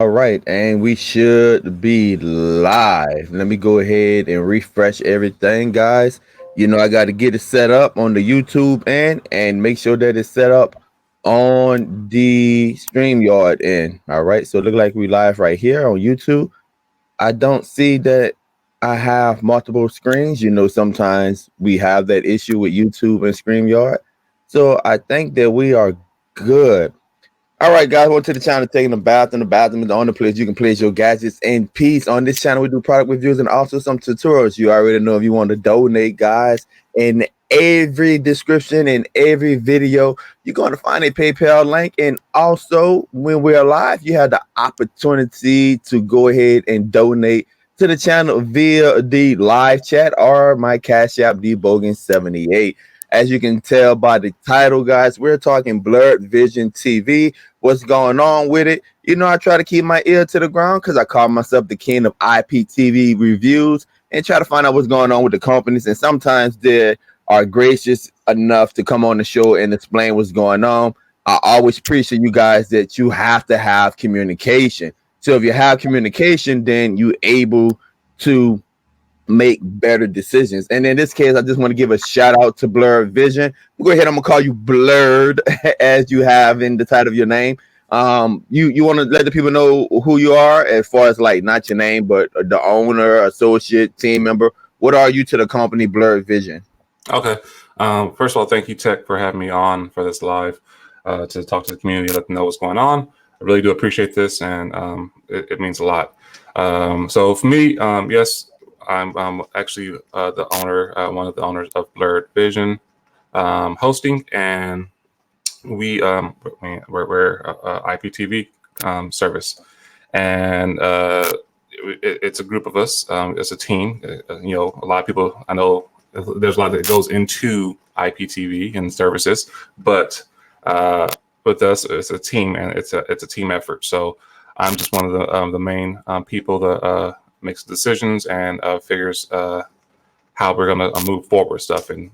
All right, and we should be live. Let me go ahead and refresh everything, guys. I got to get it set up on the YouTube end and make sure that it's set up on the StreamYard end. All right, so it look like we live right here on YouTube. I don't see that I have multiple screens. Sometimes we have that issue with YouTube and StreamYard. So I think that we are good. All right, guys, welcome to the channel, taking a bath. In the bathroom is the only place you can place your gadgets in peace. On this channel, we do product reviews and also some tutorials. You already know if you want to donate, guys. In every description, in every video, you're going to find a PayPal link. And also, when we're live, you have the opportunity to go ahead and donate to the channel via the live chat or my Cash App, dbogan78. As you can tell by the title, guys, we're talking Blerd Vision TV. What's going on with it? I try to keep my ear to the ground because I call myself the king of IPTV reviews and try to find out what's going on with the companies. And sometimes they are gracious enough to come on the show and explain what's going on. I always appreciate you guys that you have to have communication. So if you have communication, then you're able to make better decisions. And in this case, I just want to give a shout out to Blerd Vision. Go ahead, I'm gonna call you Blerd as you have in the title of your name. You want to let the people know who you are as far as like not your name, but the owner, associate, team member. What are you to the company Blerd Vision? Okay. First of all, thank you, Tech, for having me on for this live to talk to the community, let them know what's going on. I really do appreciate this, and it means a lot. So for me, yes, I'm actually the owner, one of the owners of Blerd Vision Hosting, and we're IPTV service, and it's a group of us. It's a team. A lot of people I know. There's a lot that goes into IPTV and services, but with us, it's a team, and it's a team effort. So I'm just one of the main people that makes decisions and figures how we're gonna move forward stuff, and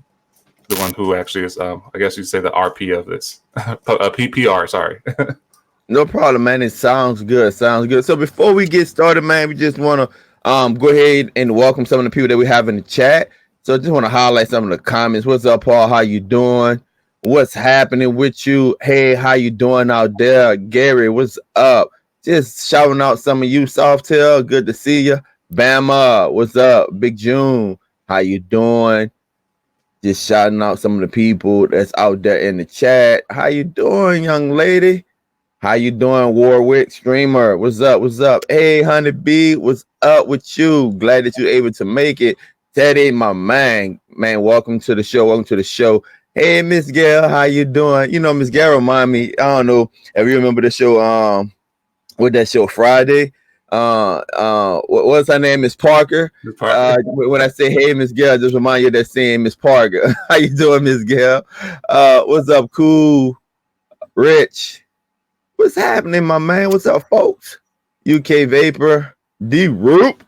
the one who actually is, I guess you'd say, the RP of this, PPR. Sorry. No problem, man. It sounds good. Sounds good. So before we get started, man, we just want to go ahead and welcome some of the people that we have in the chat. So I just want to highlight some of the comments. What's up, Paul? How you doing? What's happening with you? Hey, how you doing out there? Gary, what's up? Just shouting out some of you. Softail, good to see you. Bama, what's up? Big June, how you doing? Just shouting out some of the people that's out there in the chat. How you doing, young lady? How you doing, Warwick streamer? What's up? What's up? Hey, Honey B, what's up with you? Glad that you're able to make it. Teddy, my man, welcome to the show. Welcome to the show. Hey, Miss Gail, how you doing? Miss Gail remind me. I don't know if you remember the show. What that show Friday? What's her name? Miss Parker. When I say hey, Miss Gail, just remind you that saying Miss Parker. How you doing, Miss Gail? What's up, Cool Rich? What's happening, my man? What's up, folks? UK Vapor, D Roop.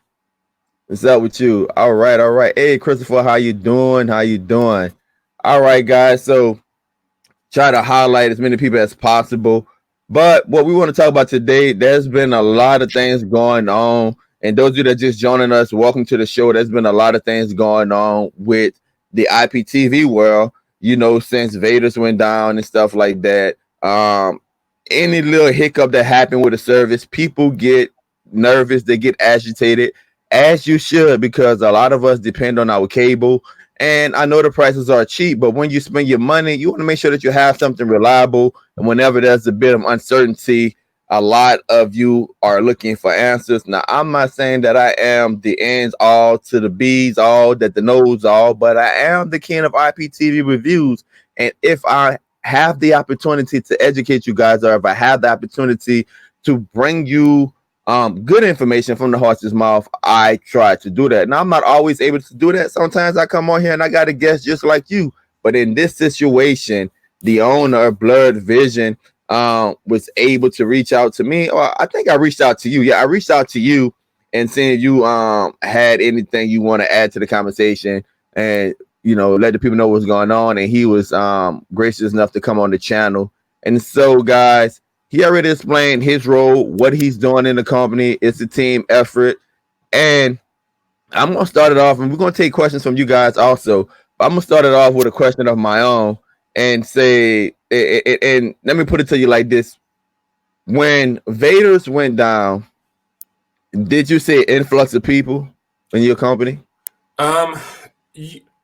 What's up with you? All right, all right. Hey, Christopher, how you doing? How you doing? All right, guys. So try to highlight as many people as possible. But what we want to talk about today, there's been a lot of things going on. And those of you that just joining us, welcome to the show. There's been a lot of things going on with the IPTV world, since Vedas went down and stuff like that. Any little hiccup that happened with a service, people get nervous, they get agitated, as you should, because a lot of us depend on our cable. And I know the prices are cheap, but when you spend your money, you want to make sure that you have something reliable. And whenever there's a bit of uncertainty, a lot of you are looking for answers. Now, I'm not saying that I am the ends all to the B's, all that the knows all, but I am the king of IPTV reviews. And if I have the opportunity to educate you guys, or if I have the opportunity to bring you good information from the horse's mouth, I try to do that. Now, I'm not always able to do that. Sometimes I come on here and I got a guest just like you. But in this situation, the owner, Blerd Vision, was able to reach out to me. Or I think I reached out to you. Yeah, I reached out to you and seeing you had anything you want to add to the conversation. And let the people know what's going on. And he was gracious enough to come on the channel. And so, guys, He already explained his role, what he's doing in the company. It's a team effort. And I'm going to start it off, and we're going to take questions from you guys also. But I'm going to start it off with a question of my own and say, and let me put it to you like this. When Vader's went down, did you see an influx of people in your company?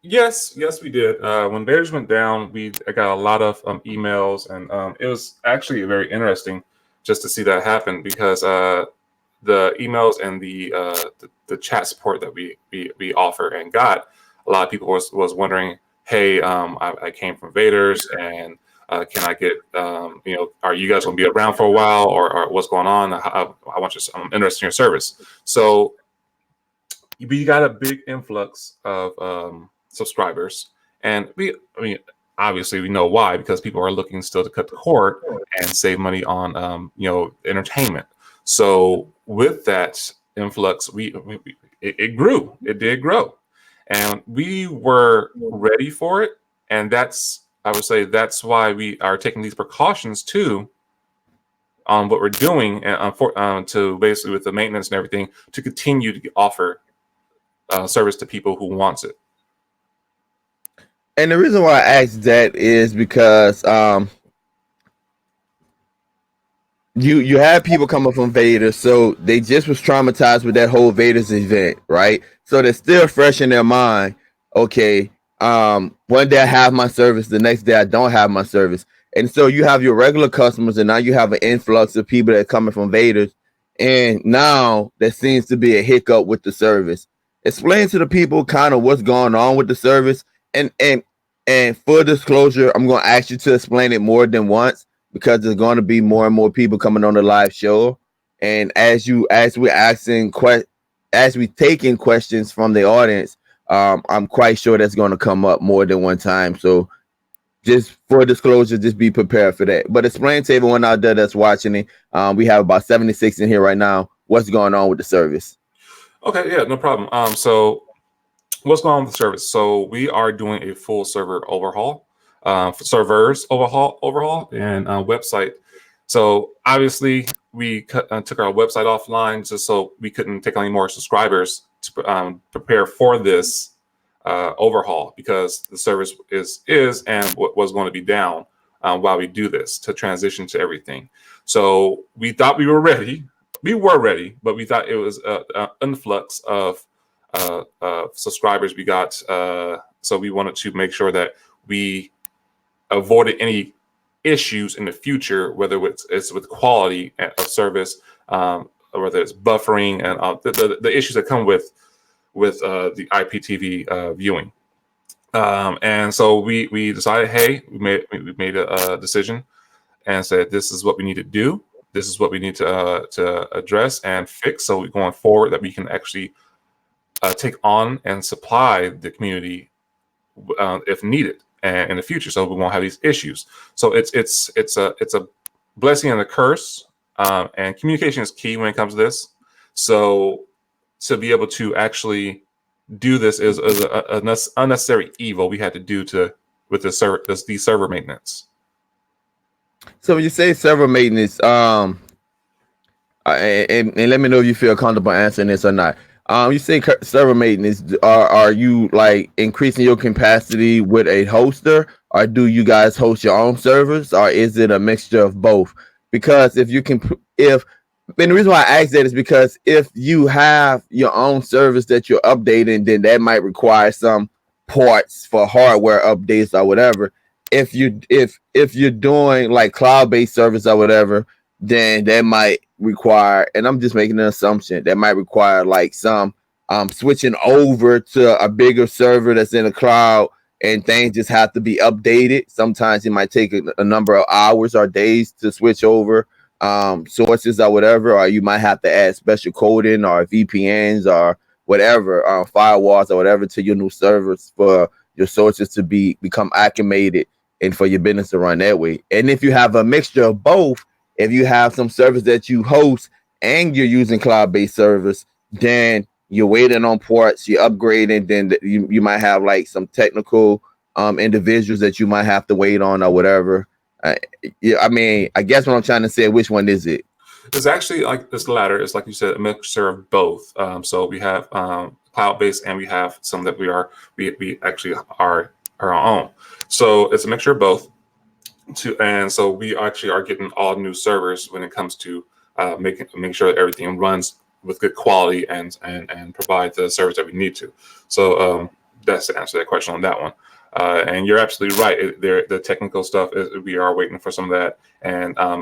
Yes, we did. When Bears went down, I got a lot of emails, and it was actually very interesting just to see that happen because the emails and the chat support that we offer and got, a lot of people was wondering, hey, I came from Vader's, and can I get are you guys going to be around for a while, or what's going on? I'm interested in your service. So we got a big influx of subscribers, and obviously we know why, because people are looking still to cut the cord and save money on entertainment. So with that influx, it grew. It did grow, and we were ready for it. And I would say that's why we are taking these precautions too on what we're doing, and to basically with the maintenance and everything, to continue to offer service to people who wants it. And the reason why I asked that is because you have people coming from Vader, so they just was traumatized with that whole Vader's event, right? So they're still fresh in their mind. Okay, one day I have my service, the next day I don't have my service, and so you have your regular customers, and now you have an influx of people that are coming from Vader's, and now there seems to be a hiccup with the service. Explain to the people kind of what's going on with the service, and for disclosure, I'm going to ask you to explain it more than once because there's going to be more and more people coming on the live show. And as we taking questions from the audience, I'm quite sure that's going to come up more than one time. So just for disclosure, just be prepared for that. But explain to everyone out there that's watching it. We have about 76 in here right now. What's going on with the service? Okay, yeah, no problem. So what's going on with the service? So we are doing a full server overhaul, servers overhaul, and website. So obviously we took our website offline just so we couldn't take on any more subscribers to prepare for this overhaul, because the service is and was going to be down while we do this to transition to everything. So we thought we were ready. We were ready, but we thought it was an influx of subscribers we got. So we wanted to make sure that we avoided any issues in the future, whether it's with quality of service, or whether it's buffering and the issues that come with the IPTV viewing. And so we decided, hey, we made a decision and said, this is what we need to do. This is what we need to address and fix. So going forward, that we can actually take on and supply the community if needed, and in the future, so we won't have these issues. So it's a blessing and a curse, and communication is key when it comes to this. So to be able to actually do this is an unnecessary evil we had to do with the server maintenance. So when you say server maintenance, and let me know if you feel comfortable answering this or not. You say server maintenance. Are you like increasing your capacity with a hoster, or do you guys host your own servers, or is it a mixture of both? Because and the reason why I ask that is because if you have your own service that you're updating, then that might require some parts for hardware updates or whatever. If you're doing like cloud-based service or whatever, then that might require, and I'm just making an assumption, that might require like some switching over to a bigger server that's in the cloud, and things just have to be updated. Sometimes it might take a number of hours or days to switch over sources or whatever, or you might have to add special coding or VPNs or whatever, firewalls or whatever to your new servers for your sources to become acclimated and for your business to run that way. And if you have a mixture of both, if you have some service that you host and you're using cloud-based service, then you're waiting on ports, you're upgrading, then you might have like some technical individuals that you might have to wait on or whatever. Uh, yeah, I mean, I guess what I'm trying to say, which one is it? It's actually like this latter. It's like you said, a mixture of both. So we have cloud-based, and we have some that we actually are our own. So it's a mixture of both. And so we actually are getting all new servers when it comes to making sure that everything runs with good quality and provide the service that we need to. So that's the answer to that question on that one. And you're absolutely right. The technical stuff we are waiting for some of that. And I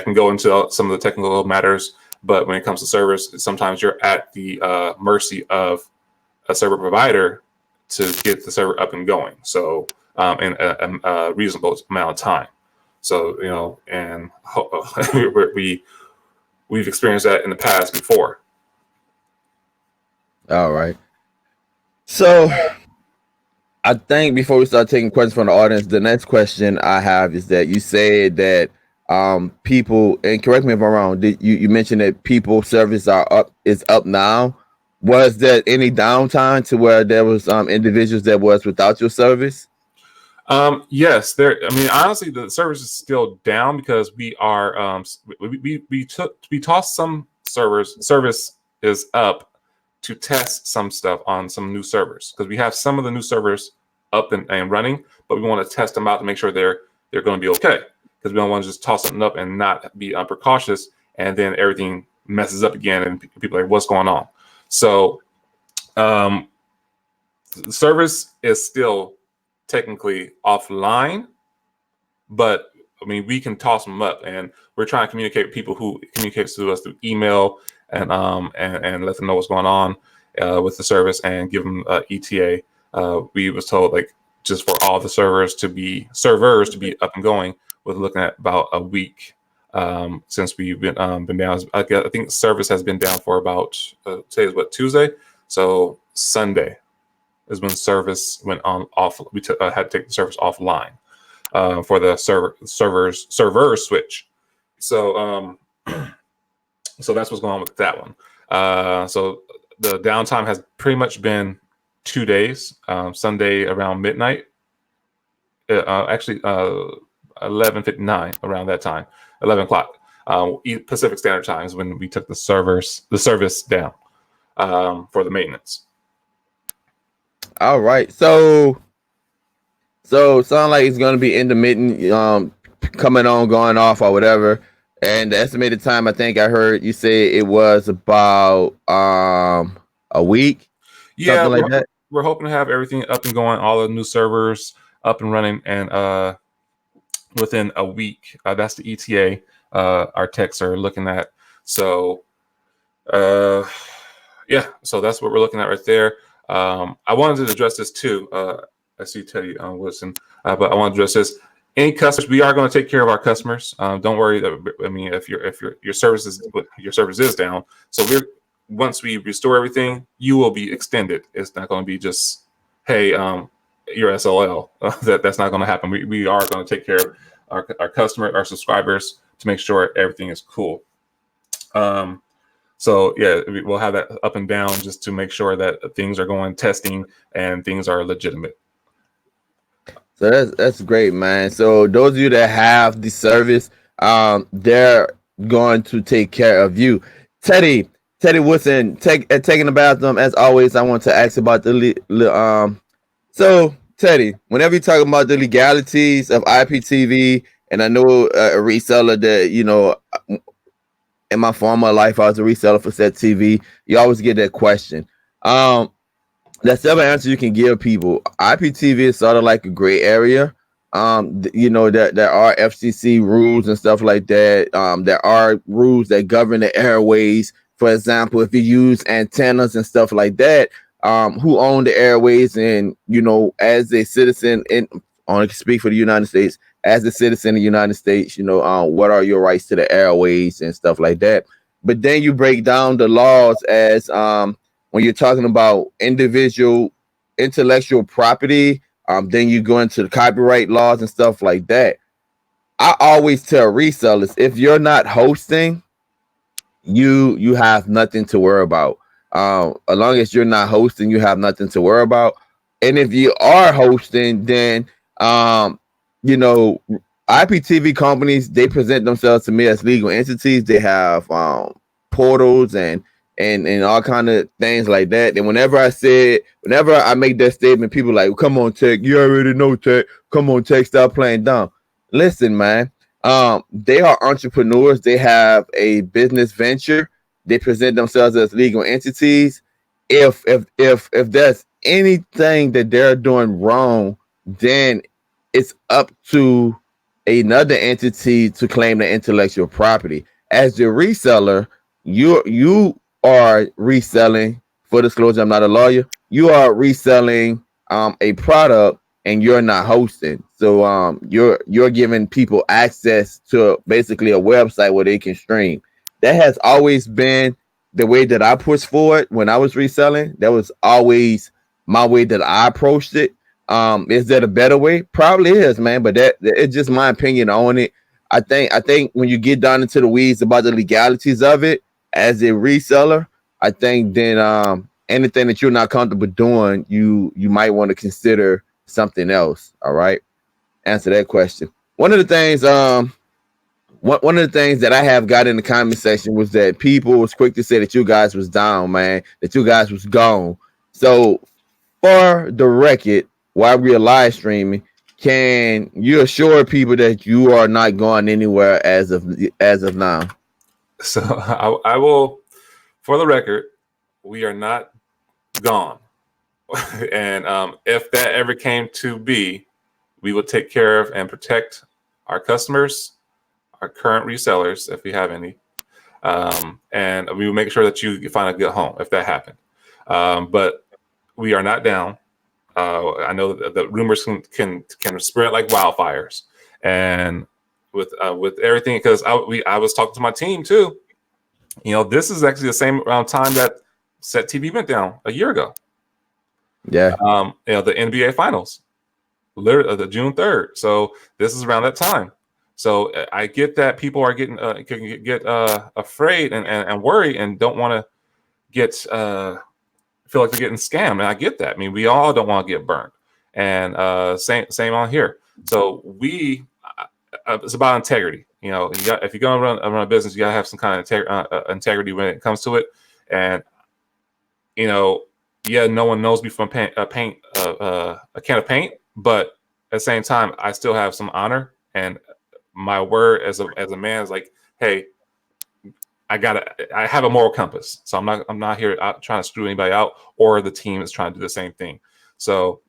can go into some of the technical matters, but when it comes to servers, sometimes you're at the mercy of a server provider to get the server up and going. So in a reasonable amount of time. So, and we've experienced that in the past before. All right. So I think before we start taking questions from the audience, the next question I have is that you said that people, and correct me if I'm wrong, you mentioned that people service is up now. Was there any downtime to where there was individuals that was without your service? Yes, honestly, the service is still down because we are we tossed some servers. Service is up to test some stuff on some new servers because we have some of the new servers up and running, but we want to test them out to make sure they're going to be okay, because we don't want to just toss something up and not be precautious, and then everything messes up again and people are like, what's going on? So the service is still technically offline, but we can toss them up, and we're trying to communicate with people who communicate to us through email and let them know what's going on with the service and give them ETA. We was told like just for all the servers to be up and going, we're looking at about a week since we've been down. I think service has been down for about today is what, Tuesday, so Sunday is when service went on off. We had to take the service offline for the server switch. So so that's what's going on with that one. So the downtime has pretty much been 2 days. Sunday around midnight, actually 11:59 around that time, 11 o'clock Pacific Standard Time is when we took the service down for the maintenance. All right, so sound like it's going to be intermittent, coming on, going off, or whatever. And the estimated time, I think I heard you say it was about a week. Yeah, something like that. We're hoping to have everything up and going, all the new servers up and running, and within a week. That's the ETA our techs are looking at. So yeah, so that's what we're looking at right there. I wanted to address this too. I see Teddy Wilson, but I want to address this. Any customers, we are going to take care of our customers. Don't worry. If your service is down, so once we restore everything, you will be extended. It's not going to be just, hey, you're SOL. That's not going to happen. We are going to take care of our customer, our subscribers, to make sure everything is cool. So yeah, we'll have that up and down just to make sure that things are going testing and things are legitimate. So that's great, man. So those of you that have the service, they're going to take care of you. Teddy Woodson, taking the bathroom. As always, I want to ask about So Teddy, whenever you talk about the legalities of IPTV, and I know a reseller that in my former life I was a reseller for Set TV. You always get that question. That's the answer you can give people. IPTV is sort of like a gray area. There are FCC rules and stuff like that. There are rules that govern the airways. For example, if you use antennas and stuff like that, who own the airways, and as a citizen, I want to speak for the United States. As a citizen of the United States, what are your rights to the airways and stuff like that. But then you break down the laws as when you're talking about individual intellectual property, then you go into the copyright laws and stuff like that. I always tell resellers, if you're not hosting, you have nothing to worry about. As long as you're not hosting, you have nothing to worry about. And if you are hosting, then you know, IPTV companies, they present themselves to me as legal entities. They have portals and all kind of things like that. And whenever I make that statement, people like, come on, Tech, you already know, Tech. Come on, Tech, stop playing dumb. Listen, man. They are entrepreneurs. They have a business venture. They present themselves as legal entities. If there's anything that they're doing wrong, then it's up to another entity to claim the intellectual property. As the reseller, you are reselling. For disclosure, I'm not a lawyer. You are reselling a product, and you're not hosting. So you're giving people access to basically a website where they can stream. That has always been the way that I pushed forward when I was reselling. That was always my way that I approached it. Is that a better way? Probably is, man. But that it's just my opinion on it. I think when you get down into the weeds about the legalities of it as a reseller, I think then anything that you're not comfortable doing, you might want to consider something else. All right. Answer that question. One of the things one of the things that I have got in the comment section was that people was quick to say that you guys was down, man, that you guys was gone. So for the record, while we are live streaming, can you assure people that you are not going anywhere as of now? So I will, for the record, we are not gone. And if that ever came to be, we will take care of and protect our customers, our current resellers, if we have any, and we will make sure that you find a good home if that happened. But we are not down. I know that the rumors can spread like wildfires, and with everything, because I was talking to my team too. You know, this is actually the same around time that Set TV went down a year ago. Yeah. You know, the NBA Finals, literally the June 3rd. So this is around that time. So I get that people are getting get afraid and worried and don't want to get feel like they're getting scammed. And I get that. I mean, we all don't want to get burned. And same on here. So it's about integrity. You know, if you're gonna run a business, you gotta have some kind of integrity when it comes to it. And you know, yeah, no one knows me from a can of paint, but at the same time, I still have some honor, and my word as a man is like, hey, I have a moral compass, so I'm not here trying to screw anybody out, or the team is trying to do the same thing. So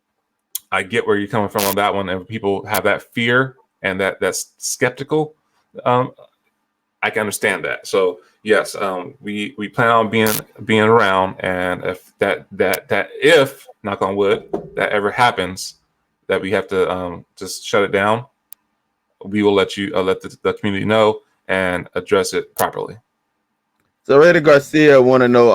I get where you're coming from on that one, and people have that fear and that's skeptical. I can understand that. So yes, we plan on being around, and if that if, knock on wood, that ever happens, that we have to just shut it down, we will let the community know and address it properly. So Rita Garcia want to know,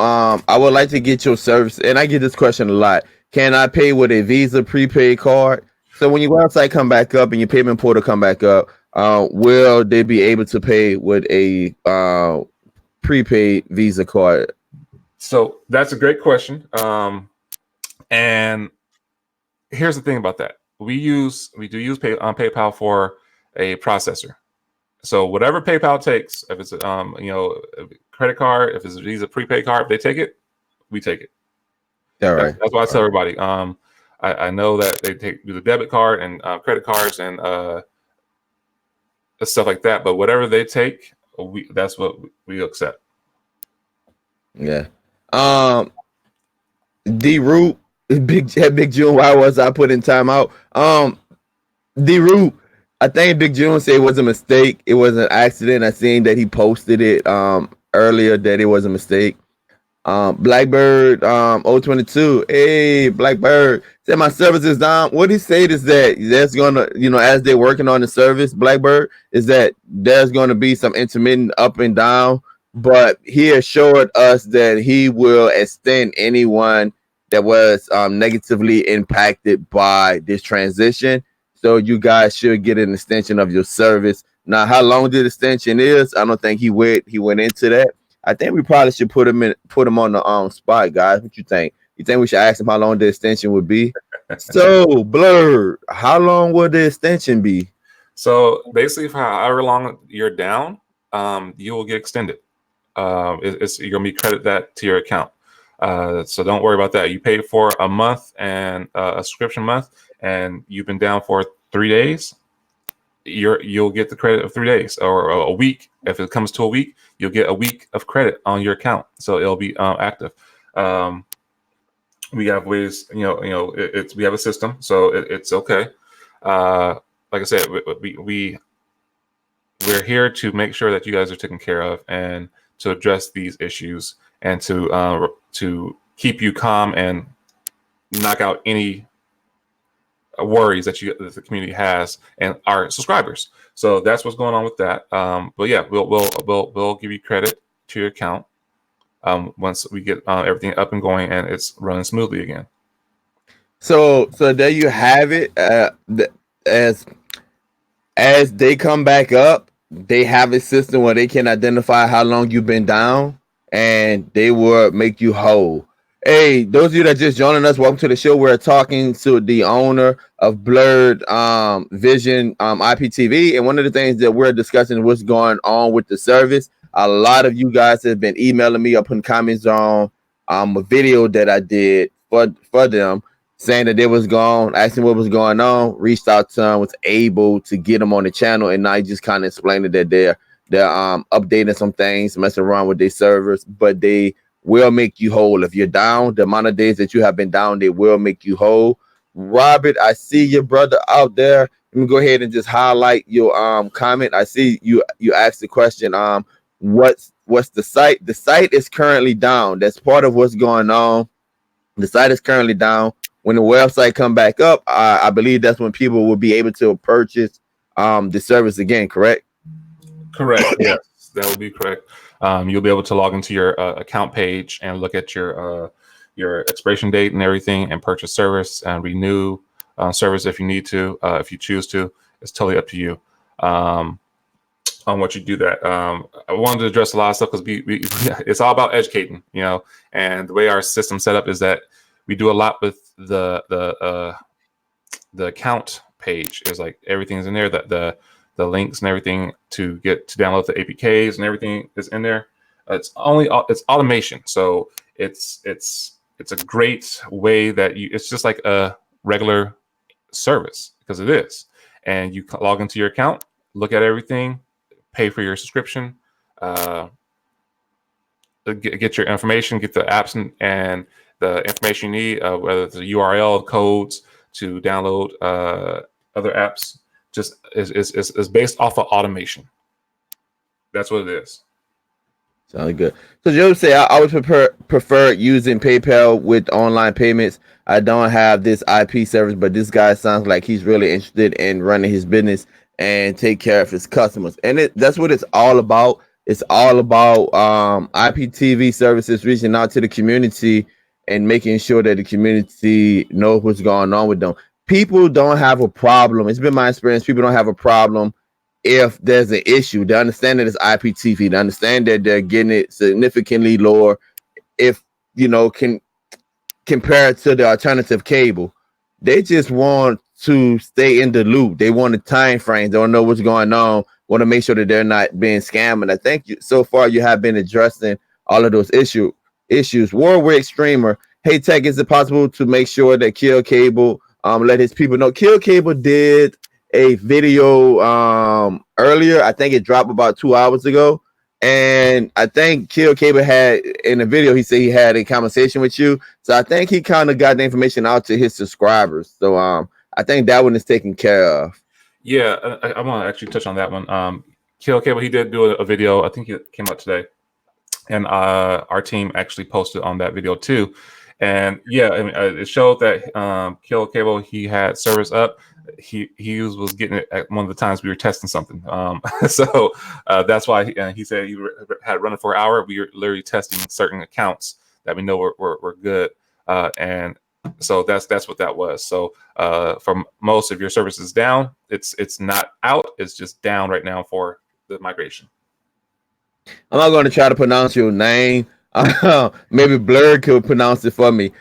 I would like to get your service, and I get this question a lot. Can I pay with a Visa prepaid card? So when your website come back up and your payment portal come back up, will they be able to pay with a prepaid Visa card? So that's a great question. And here's the thing about that. We do use PayPal for a processor. So whatever PayPal takes, if it's credit card, if it's a Visa prepaid card, if they take it, we take it. All right. That's why I tell everybody. I know that they take the debit card and credit cards and stuff like that. But whatever they take, that's what we accept. Yeah. D Root, Big June. Why was I put in timeout? D Root, I think Big June said it was a mistake. It was an accident. I seen that he posted it earlier that it was a mistake. Blackbird 022. Hey, Blackbird said my service is down. What he said is that there's gonna, as they're working on the service, Blackbird, is that there's gonna be some intermittent up and down, but he assured us that he will extend anyone that was negatively impacted by this transition. So you guys should get an extension of your service. Now, how long the extension is, I don't think he went into that. I think we probably should put him on the spot, guys. What you think? You think we should ask him how long the extension would be? So, Blerd, how long will the extension be? So basically, for however long you're down, you will get extended. You're gonna be credit that to your account. So don't worry about that. You pay for a month and a subscription month, and you've been down for 3 days. You'll get the credit of 3 days or a week. If it comes to a week, you'll get a week of credit on your account, so it'll be active. We have ways, we have a system, so it's okay. Like I said, we're here to make sure that you guys are taken care of and to address these issues and to keep you calm and knock out any worries that the community has and our subscribers. So that's what's going on with that. But yeah, we'll give you credit to your account once we get everything up and going and it's running smoothly again. So there you have it. As they come back up, they have a system where they can identify how long you've been down, and they will make you whole. Hey, those of you that just joining us, welcome to the show. We're talking to the owner of Blerd Vision IPTV, and one of the things that we're discussing is what's going on with the service. A lot of you guys have been emailing me or putting comments on a video that I did for them, saying that they was gone, asking what was going on, reached out to them, was able to get them on the channel, and I just kind of explained that they're updating some things, messing around with their servers, but they will make you whole. If you're down, the amount of days that you have been down, they will make you whole. Robert, I see your brother out there. Let me go ahead and just highlight your comment. I see you asked the question, what's the site? The site is currently down. That's part of what's going on. The site is currently down. When the website come back up, I believe that's when people will be able to purchase the service again, correct? Correct. Yes, that will be correct. You'll be able to log into your account page and look at your expiration date and everything, and purchase service and renew service if you need to, if you choose to. It's totally up to you on what you do that. I wanted to address a lot of stuff because it's all about educating, and the way our system set up is that we do a lot with the account page. Is like everything's in there, that the links and everything to download the APKs and everything is in there. It's automation, so it's a great way that it's just like a regular service, because it is. And you log into your account, look at everything, pay for your subscription, get your information, get the apps and the information you need, whether it's the URL codes to download other apps. Just is based off of automation. That's what it is. Sounds good. So Joe say I would prefer using PayPal with online payments. I don't have this IP service, but this guy sounds like he's really interested in running his business and take care of his customers. And that's what it's all about. It's all about IPTV services reaching out to the community and making sure that the community knows what's going on with them. People don't have a problem. It's been my experience. People don't have a problem if there's an issue. They understand that it's IPTV. They understand that they're getting it significantly lower if, can compare it to the alternative cable. They just want to stay in the loop. They want a time frame. They don't know what's going on. Want to make sure that they're not being scammed. And I think so far you have been addressing all of those issues. Warwick Streamer. Hey, Tech, is it possible to make sure that Kill Cable let his people know? Kill Cable did a video earlier. I think it dropped about 2 hours ago. And I think Kill Cable had in the video, he said he had a conversation with you. So I think he kind of got the information out to his subscribers. So I think that one is taken care of. Yeah, I want to actually touch on that one. Kill Cable, he did do a video. I think it came out today. And our team actually posted on that video too. And yeah, I mean, it showed that Kill Cable, he had service up. He was getting it at one of the times we were testing something. So that's why he said he had running for an hour. We were literally testing certain accounts that we know were good. And so that's what that was. So for most of your services down, it's not out. It's just down right now for the migration. I'm not going to try to pronounce your name. Maybe Blerd could pronounce it for me.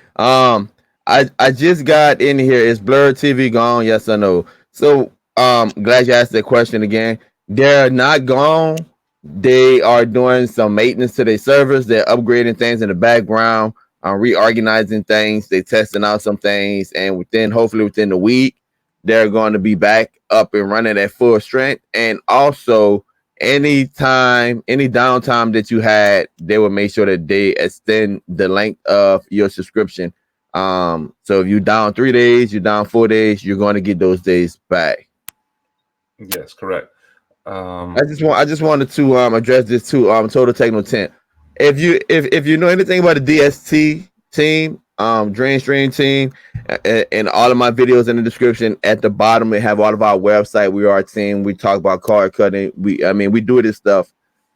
I just got in here. Is Blerd TV gone? Yes or no? So glad you asked that question again. They're not gone. They are doing some maintenance to their servers. They're upgrading things in the background, reorganizing things. They're testing out some things, and hopefully within the week, they're going to be back up and running at full strength. And also, any downtime that you had, they will make sure that they extend the length of your subscription. So if you're down 3 days, you're down 4 days, you're going to get those days back. Yes, correct. I just wanted to address this too. Total Techno 10. If you know anything about the DST team, Drain Stream team, and all of my videos in the description at the bottom, we have all of our website. We are a team. We talk about card cutting. We do this stuff.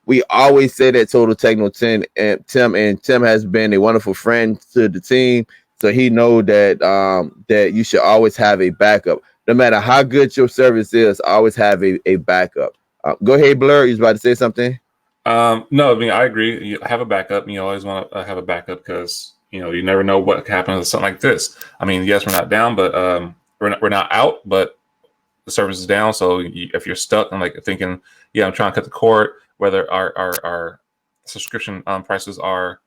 We always say that Total Techno 10 and Tim has been a wonderful friend to the team. So he know that that you should always have a backup. No matter how good your service is, always have a backup. Go ahead, Blur. You was about to say something? No, I mean, I agree. You have a backup. You always want to have a backup because you never know what could happen with something like this. I mean, yes, we're not down, but we're not out, but the service is down. So if you're stuck and like thinking, yeah, I'm trying to cut the cord, whether our subscription prices are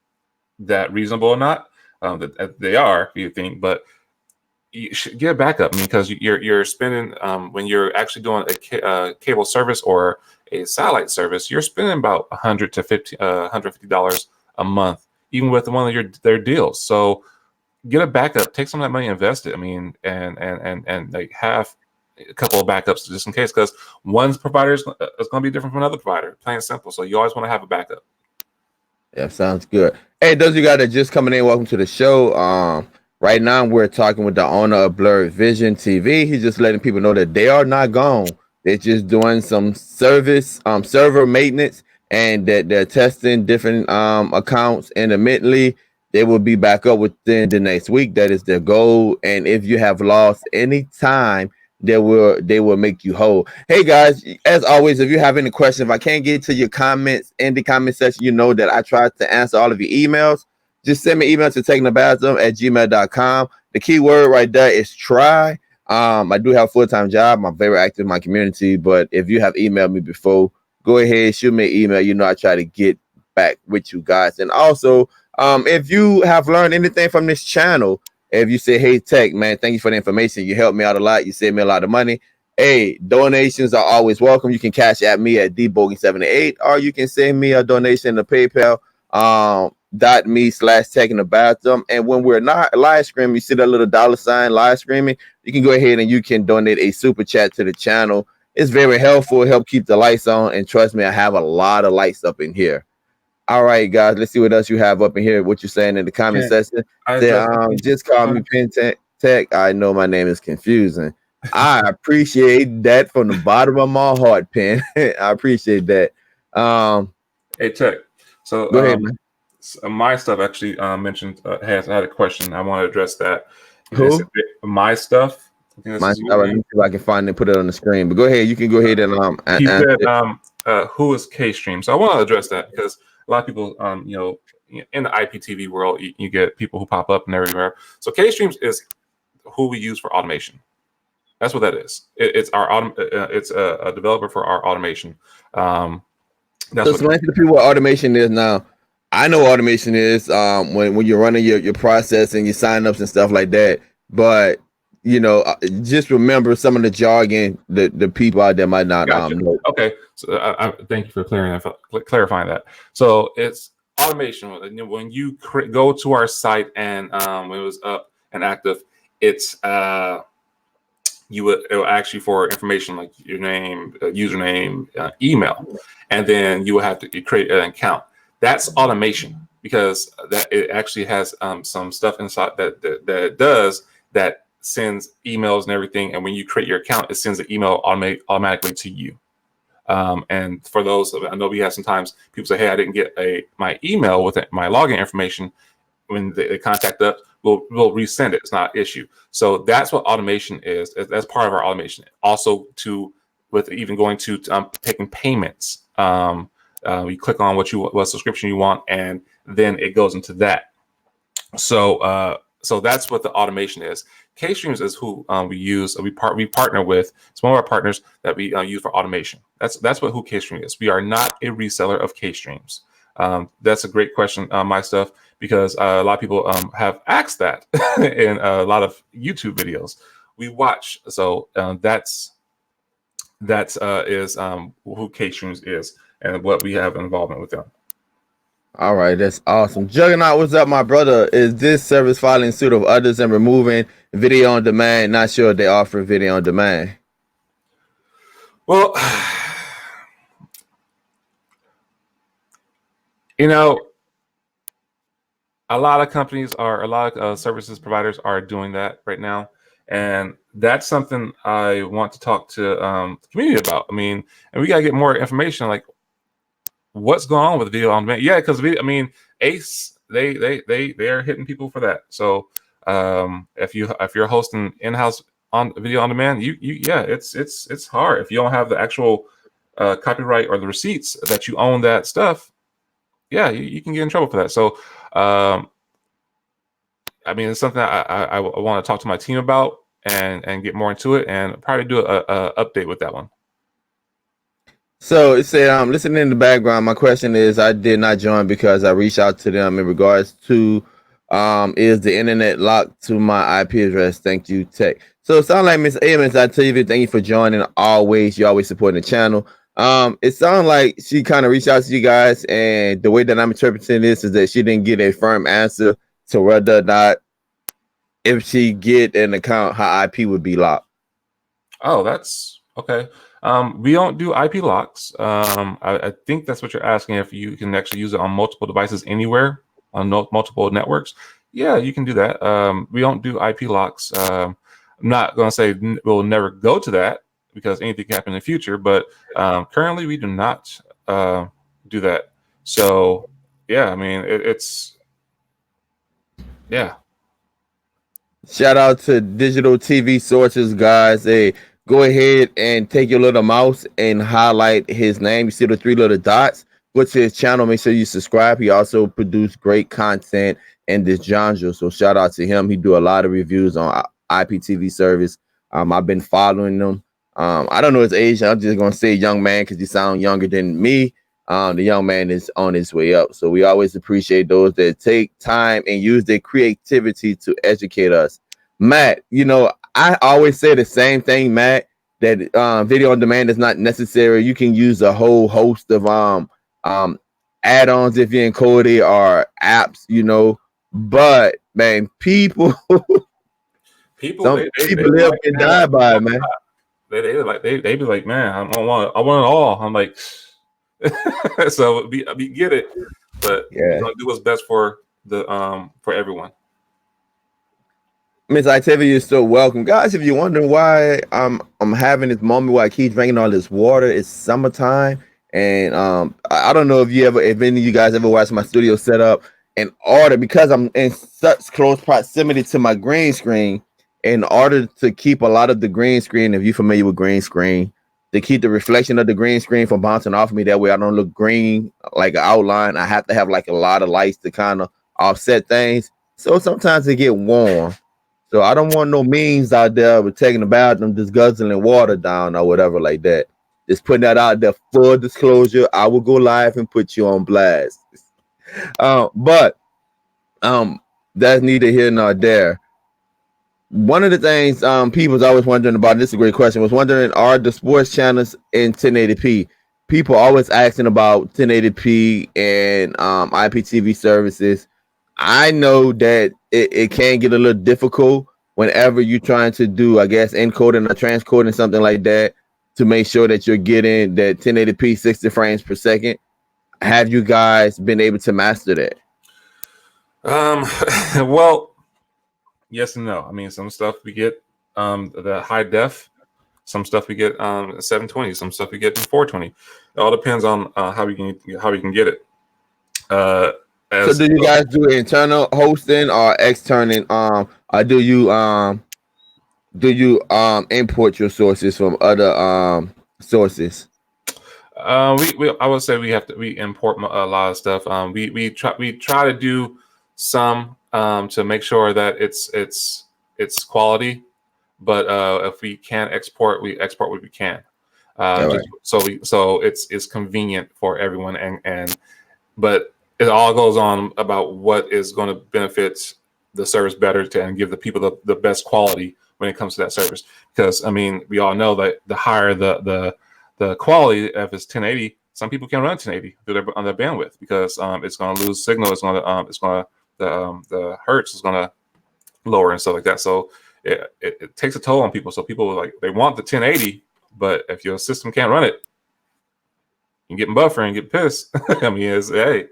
that reasonable or not, that they are, you think, but you should get a backup. I mean, because you're spending when you're actually doing a cable service or a satellite service, you're spending about $150 a month, even with one of their deals. So get a backup, take some of that money, invest it. I mean, and like have a couple of backups just in case, because one provider is going to be different from another provider, plain and simple. So you always want to have a backup. Yeah, sounds good. Hey, those of you guys that just coming in, welcome to the show. Right now we're talking with the owner of Blerd Vision TV. He's just letting people know that they are not gone. They're just doing some server maintenance, and that they're testing different accounts intermittently. They will be back up within the next week. That is their goal. And if you have lost any time, they will make you whole. Hey guys, as always, if you have any questions, if I can't get to your comments in the comment section, you know that I try to answer all of your emails. Just send me email to technobathroom@gmail.com. The key word right there is try. I do have a full-time job. I'm very active in my community, but if you have emailed me before, go ahead, shoot me an email. You know I try to get back with you guys. And also, if you have learned anything from this channel, if you say, hey, Tech, man, thank you for the information. You helped me out a lot. You saved me a lot of money. Hey, donations are always welcome. You can cash at me at dbogan78, or you can send me a donation to PayPal. .me/tech in the bathroom. And when we're not live streaming, you see that little $ live streaming, you can go ahead and you can donate a super chat to the channel. It's very helpful, help keep the lights on, and trust me, I have a lot of lights up in here. All right, guys, let's see what else you have up in here, what you're saying in the comment section. Just call me Pen Tech. I know my name is confusing. I appreciate that from the bottom of my heart, Pen. I appreciate that. Hey, Tech. So go ahead, man. My stuff actually mentioned had a question. I want to address that. Who? My stuff. My stuff. Let me see if I can find it and put it on the screen. But go ahead. You can go ahead and he said, who is K-Stream? So I want to address that because a lot of people, in the IPTV world, you get people who pop up and everywhere. So K-Streams is who we use for automation. That's what that is. It's a developer for our automation. So explain to the people what automation is now. I know what automation is when you're running your process and your signups and stuff like that. But just remember some of the jargon that the people out there might not know. Okay, so I thank you for clarifying that. So it's automation. When you go to our site and when it was up and active, it will ask you for information like your name, username, email, and then you will have to create an account. That's automation because that it actually has some stuff inside that it does that sends emails and everything. And when you create your account, it sends the email automatically to you. And for those, I know we have sometimes people say, hey, I didn't get my email with my login information. When they contact us, we'll resend it. It's not an issue. So that's what automation is. That's part of our automation. Also with even going to taking payments. You click on what subscription you want, and then it goes into that. So So that's what the automation is. K-Streams is who we use. We partner with. It's one of our partners that we use for automation. That's what who K-Stream is. We are not a reseller of K-Streams. That's a great question, my stuff, because a lot of people have asked that in a lot of YouTube videos we watch. So that is who K-Streams is and what we have involvement with them. All right, that's awesome. Juggernaut, what's up, my brother? Is this service following suit of others and removing video on demand? Not sure if they offer video on demand. Well, you know, a lot of services providers are doing that right now. And that's something I want to talk to the community about. I mean, and we got to get more information, like what's going on with video on demand. Yeah, because Ace, they are hitting people for that. So if you're hosting in-house on video on demand, it's hard if you don't have the actual copyright or the receipts that you own that stuff. Yeah, you can get in trouble for that. So I mean, it's something I want to talk to my team about and get more into it, and probably do a update with that one. So it said, listening in the background, my question is, I did not join because I reached out to them in regards to, is the internet locked to my IP address? Thank you, Tech. So it sounds like Miss Amos, I tell you, thank you for joining. Always, you always supporting the channel. It sounds like she kind of reached out to you guys, and the way that I'm interpreting this is that she didn't get a firm answer to whether or not, if she get an account, her IP would be locked. Oh, that's okay. We don't do IP locks. I think that's what you're asking, if you can actually use it on multiple devices anywhere on multiple networks. Yeah, you can do that. We don't do IP locks. I'm not going to say we'll never go to that, because anything can happen in the future, but currently we do not do that. So yeah, I mean, it's yeah. Shout out to digital TV sources, guys. Hey, go ahead and take your little mouse and highlight his name. You see the 3 little dots. Go to his channel. Make sure you subscribe. He also produced great content in this genre. So shout out to him. He do a lot of reviews on IPTV service. I've been following them. I don't know his age. I'm just gonna say young man because he sounds younger than me. The young man is on his way up. So we always appreciate those that take time and use their creativity to educate us. Matt, you know, I always say the same thing, Matt, that video on demand is not necessary. You can use a whole host of add-ons if you're in Cody or apps, you know. But man, people people live and die by it, man. They be like, man, I want it all. I'm like, so we get it, but yeah, we're gonna do what's best for the for everyone. Miss Activity is so welcome, guys. If you're wondering why I'm having this moment where I keep drinking all this water, it's summertime, and I don't know if any of you guys ever watched my studio setup in order, because I'm in such close proximity to my green screen. In order to keep a lot of the green screen, if you're familiar with green screen, to keep the reflection of the green screen from bouncing off of me, that way I don't look green like an outline, I have to have like a lot of lights to kind of offset things. So sometimes it get warm. So I don't want no memes out there with taking a bathroom, just guzzling water down or whatever like that. Just putting that out there. Full disclosure, I will go live and put you on blast. But that's neither here nor there. One of the things people's always wondering about, this is a great question, was wondering, are the sports channels in 1080p? People always asking about 1080p and IPTV services. I know that it can get a little difficult whenever you're trying to do, I guess, encoding or transcoding, something like that, to make sure that you're getting that 1080p 60 frames per second. Have you guys been able to master that? Well, yes and no. I mean, some stuff we get the high def, some stuff we get 720, some stuff we get in 420. It all depends on how we can get it. So do you guys do internal hosting or external? Or do you import your sources from other sources? I would say we import a lot of stuff. We try to do some to make sure that it's quality. But if we can export, we export what we can. Just so it's convenient for everyone, and but it all goes on about what is going to benefit the service better and give the people the best quality when it comes to that service. Because I mean, we all know that the higher the quality, if it's 1080, some people can't run 1080 on their bandwidth because it's going to lose signal. The hertz is going to lower and stuff like that. So it takes a toll on people. So people they want the 1080, but if your system can't run it, you get buffer and get pissed. I mean, hey.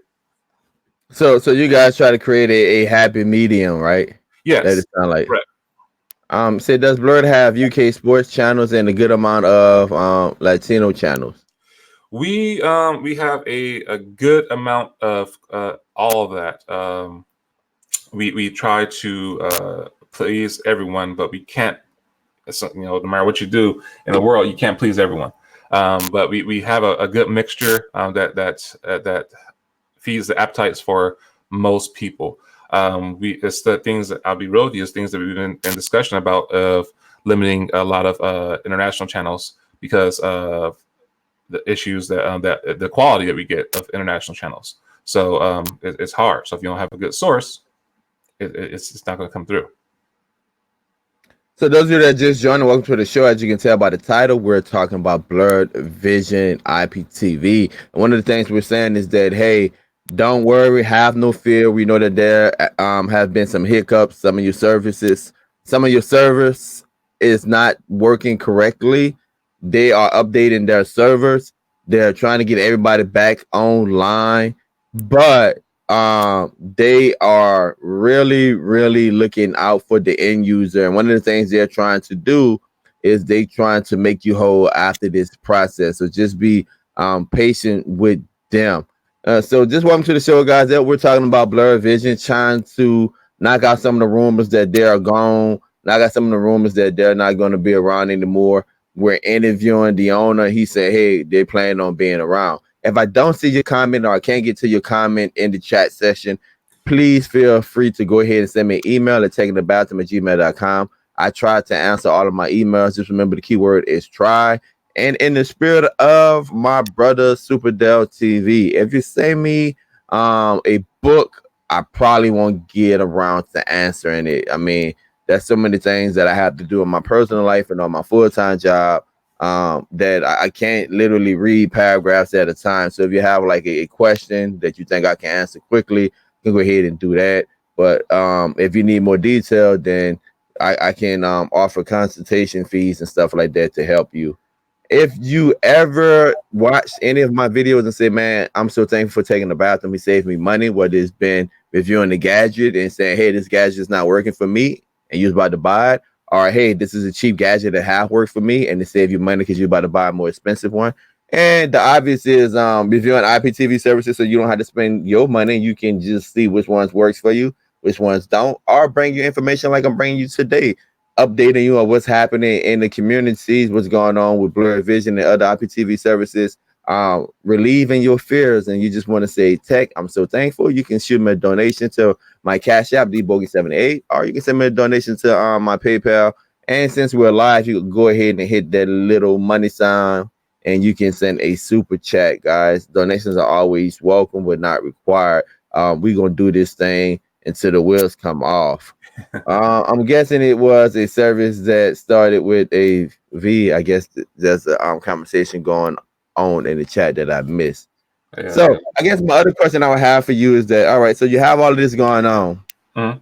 So you guys try to create a happy medium, right? Yes. That it sound like. Right. Say, does Blerd have UK sports channels and a good amount of Latino channels? We have a good amount of all of that. We try to please everyone, but we can't. No matter what you do in the world, you can't please everyone. But we have a good mixture that feeds the appetites for most people. It's the things that I'll be real with you, is things that we've been in discussion about of limiting a lot of international channels because of the issues that the quality that we get of international channels. So it's hard. So if you don't have a good source, it's not going to come through. So those of you that just joined, welcome to the show. As you can tell by the title, we're talking about Blerd Vision IPTV. And one of the things we're saying is that, hey, don't worry, have no fear. We know that there have been some hiccups. Some of your service is not working correctly. They are updating their servers. They're trying to get everybody back online, but they are really, really looking out for the end user. And one of the things they're trying to do is they trying to make you whole after this process. So just be patient with them. So just welcome to the show, guys. That we're talking about Blerd Vision, trying to knock out some of the rumors that they are gone, knock out some of the rumors that they're not going to be around anymore. We're interviewing the owner. He said, hey, they plan on being around. If I don't see your comment or I can't get to your comment in the chat session, please feel free to go ahead and send me an email at takingthebathroom@gmail.com. I try to answer all of my emails. Just remember the keyword is try. And in the spirit of my brother Superdell TV, if you send me a book, I probably won't get around to answering it. I mean, there's so many things that I have to do in my personal life and on my full-time job that I can't literally read paragraphs at a time. So if you have like a question that you think I can answer quickly, you can go ahead and do that. But if you need more detail, then I can offer consultation fees and stuff like that to help you. If you ever watch any of my videos and say, man, I'm so thankful for taking the bathroom, it saved me money, whether it's been reviewing the gadget and saying, hey, this gadget is not working for me and you're about to buy it, or hey, this is a cheap gadget that half worked for me and to save you money because you're about to buy a more expensive one. And the obvious is reviewing IPTV services so you don't have to spend your money. You can just see which ones works for you, which ones don't, or bring you information like I'm bringing you today, updating you on what's happening in the communities, what's going on with Blerd Vision and other IPTV services, relieving your fears. And you just want to say, Tech, I'm so thankful. You can shoot me a donation to my Cash App, dbogie78, or you can send me a donation to my PayPal. And since we're live, you can go ahead and hit that little money sign and you can send a super chat, guys. Donations are always welcome, but not required. We're going to do this thing until the wheels come off. I'm guessing it was a service that started with a V. I guess there's a conversation going on in the chat that I missed. Yeah. So I guess my other question I would have for you is that, all right, so you have all of this going on. Mm-hmm.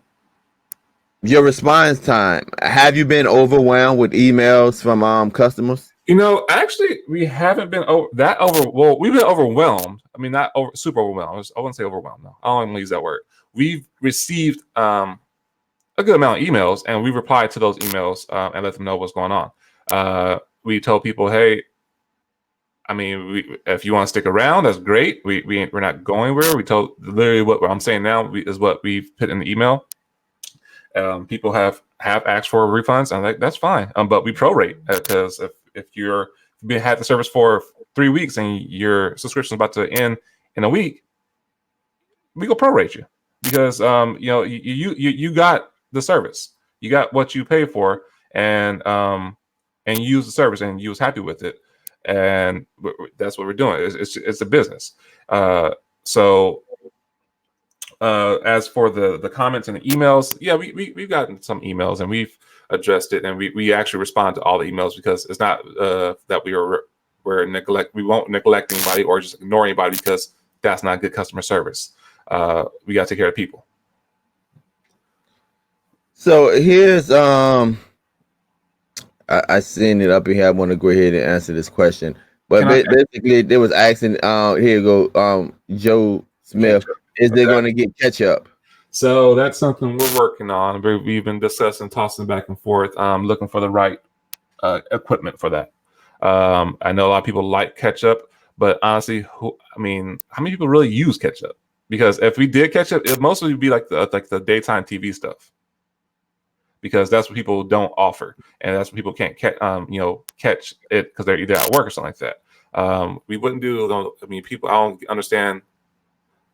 Your response time, have you been overwhelmed with emails from customers? You know, actually, we haven't been well, we've been overwhelmed. I mean, not super overwhelmed. I wouldn't say overwhelmed. No, I don't want to use that word. We've received a good amount of emails, and we replied to those emails and let them know what's going on. We told people, hey, I mean, if you want to stick around, that's great. We're not going anywhere. We told literally what I'm saying now is what we've put in the email. People have asked for refunds, and that's fine. But we prorate because if you've had the service for 3 weeks and your subscription is about to end in a week, we go prorate you. because you got the service, you got what you pay for, and you use the service and you was happy with it, and that's what we're doing. It's a business. So as for the comments and the emails, yeah, we've gotten some emails and we've addressed it, and we actually respond to all the emails, because it's not that we won't neglect anybody or just ignore anybody, because that's not good customer service. We got to take care of people. So here's I seen it up in here. I want to go ahead and answer this question. But basically, they was asking, here you go, Joe Smith, is they going to get catch-up? So that's something we're working on. We've been discussing, tossing back and forth, looking for the right equipment for that. I know a lot of people like catch-up, but honestly, how many people really use catch-up? Because if we did catch-up, it mostly would be like the daytime TV stuff, because that's what people don't offer, and that's what people can't catch it because they're either at work or something like that. We wouldn't do. People. I don't understand.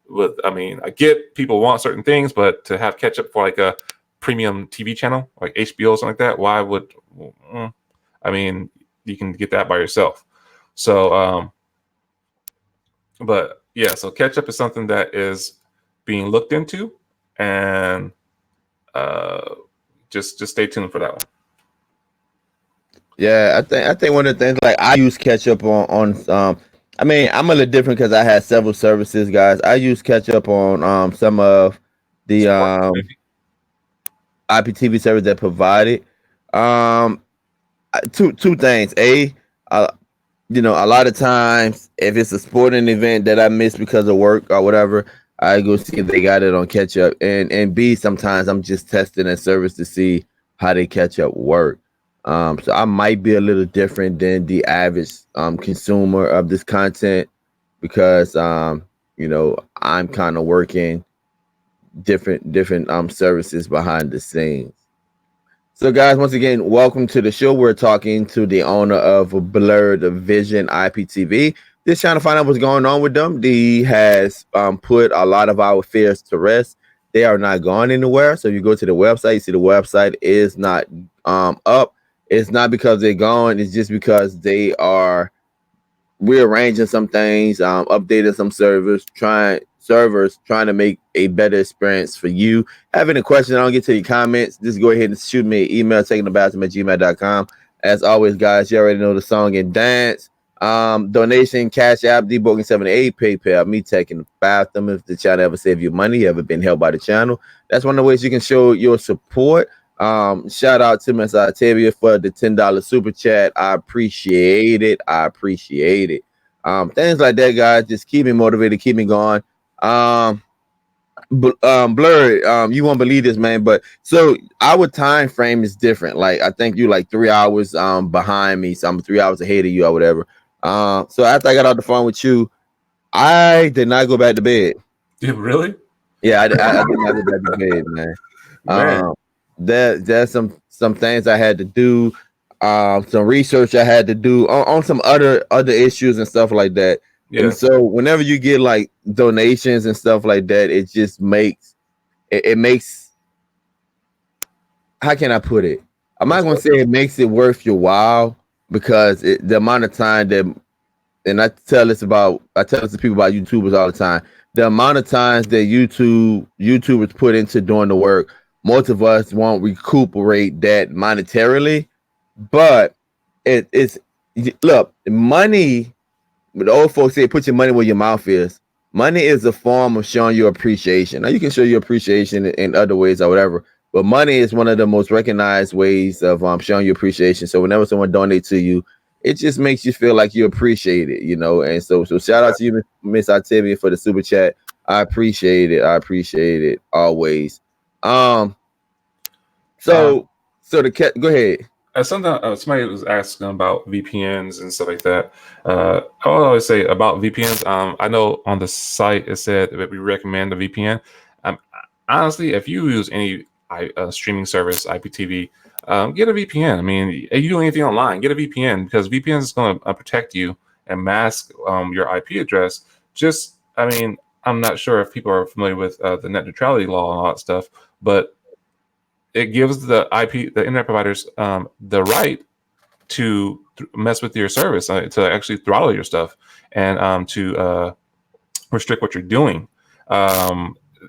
I get people want certain things, but to have catch up for like a premium TV channel like HBO or something like that, why would? You can get that by yourself. So, but yeah, so catch up is something that is being looked into, and just stay tuned for that one. Yeah, I think one of the things, like, I use catch-up on I'm a little different because I had several services, guys. I use catch-up on some of the IPTV service that provided. Two things. A lot of times if it's a sporting event that I miss because of work or whatever, I go see if they got it on catch up. And B, sometimes I'm just testing that service to see how they catch up work. So I might be a little different than the average consumer of this content, because I'm kind of working different services behind the scenes. So guys, once again, welcome to the show. We're talking to the owner of Blerd Vision IPTV. Just trying to find out what's going on with them. He has put a lot of our fears to rest. They are not going anywhere. So if you go to the website, you see the website is not up. It's not because they're gone. It's just because they are rearranging some things, updating some servers, trying to make a better experience for you. Have any questions, I don't get to your comments, just go ahead and shoot me an email, takingthebathroom@gmail.com. As always, guys, you already know the song and dance. Donation, Cash App, debooking78, PayPal, me taking the bathroom. If the channel ever saved you money, you ever been helped by the channel, that's one of the ways you can show your support. Shout out to Miss Octavia for the $10 super chat. I appreciate it. Things like that, guys, just keep me motivated, keep me going. Blerd, you won't believe this, man, but so our time frame is different. Like, I think you like 3 hours behind me, so I'm 3 hours ahead of you or whatever. So after I got off the phone with you, I did not go back to bed. Really? Yeah, I did not go back to bed, man. There's some things I had to do, some research I had to do on some other issues and stuff like that. Yeah. And so whenever you get like donations and stuff like that, it just makes it makes, how can I put it? I'm not gonna say it makes it worth your while, because the amount of time that, and I tell this to people about YouTubers all the time, the amount of times that YouTubers put into doing the work, most of us won't recuperate that monetarily, but it's look, money. But the old folks say, put your money where your mouth is. Money is a form of showing your appreciation. Now, you can show your appreciation in other ways or whatever, but money is one of the most recognized ways of showing your appreciation. So whenever someone donates to you, it just makes you feel like you appreciate it, And so shout out to you, Miss Octavia, for the super chat. I appreciate it always. So the cat, go ahead. Somebody was asking about VPNs and stuff like that. I would always say about VPNs. I know on the site it said that we recommend a VPN. Honestly, if you use any streaming service, IPTV, get a VPN. I mean, if you do anything online, get a VPN, because VPN is going to protect you and mask your IP address. I'm not sure if people are familiar with the net neutrality law and all that stuff, but it gives the internet providers, the right to mess with your service, to actually throttle your stuff, and to restrict what you're doing.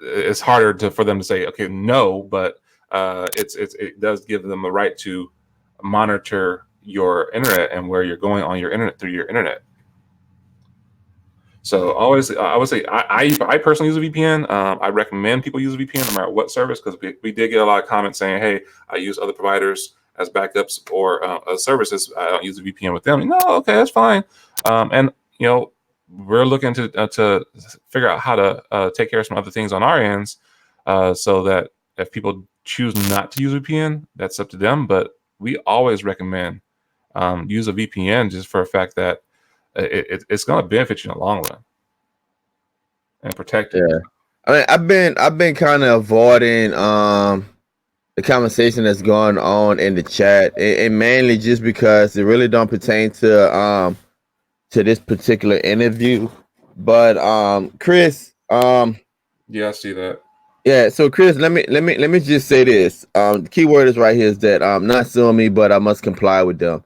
It's harder for them to say, okay, no, but it does give them the right to monitor your internet and where you're going on your internet through your internet. So always, I would say I personally use a VPN. I recommend people use a VPN no matter what service, because we did get a lot of comments saying, hey, I use other providers as backups or services. I don't use a VPN with them. No, okay, that's fine. And we're looking to figure out how to take care of some other things on our ends, so that if people choose not to use VPN, that's up to them. But we always recommend use a VPN, just for a fact that it's going to benefit you in the long run and protect you. Yeah, I mean, I've been kind of avoiding the conversation that's going on in the chat, and mainly just because it really don't pertain to this particular interview. But Chris, yeah, I see that. Yeah, so Chris, let me just say this. The key word is right here is that not suing me, but I must comply with them.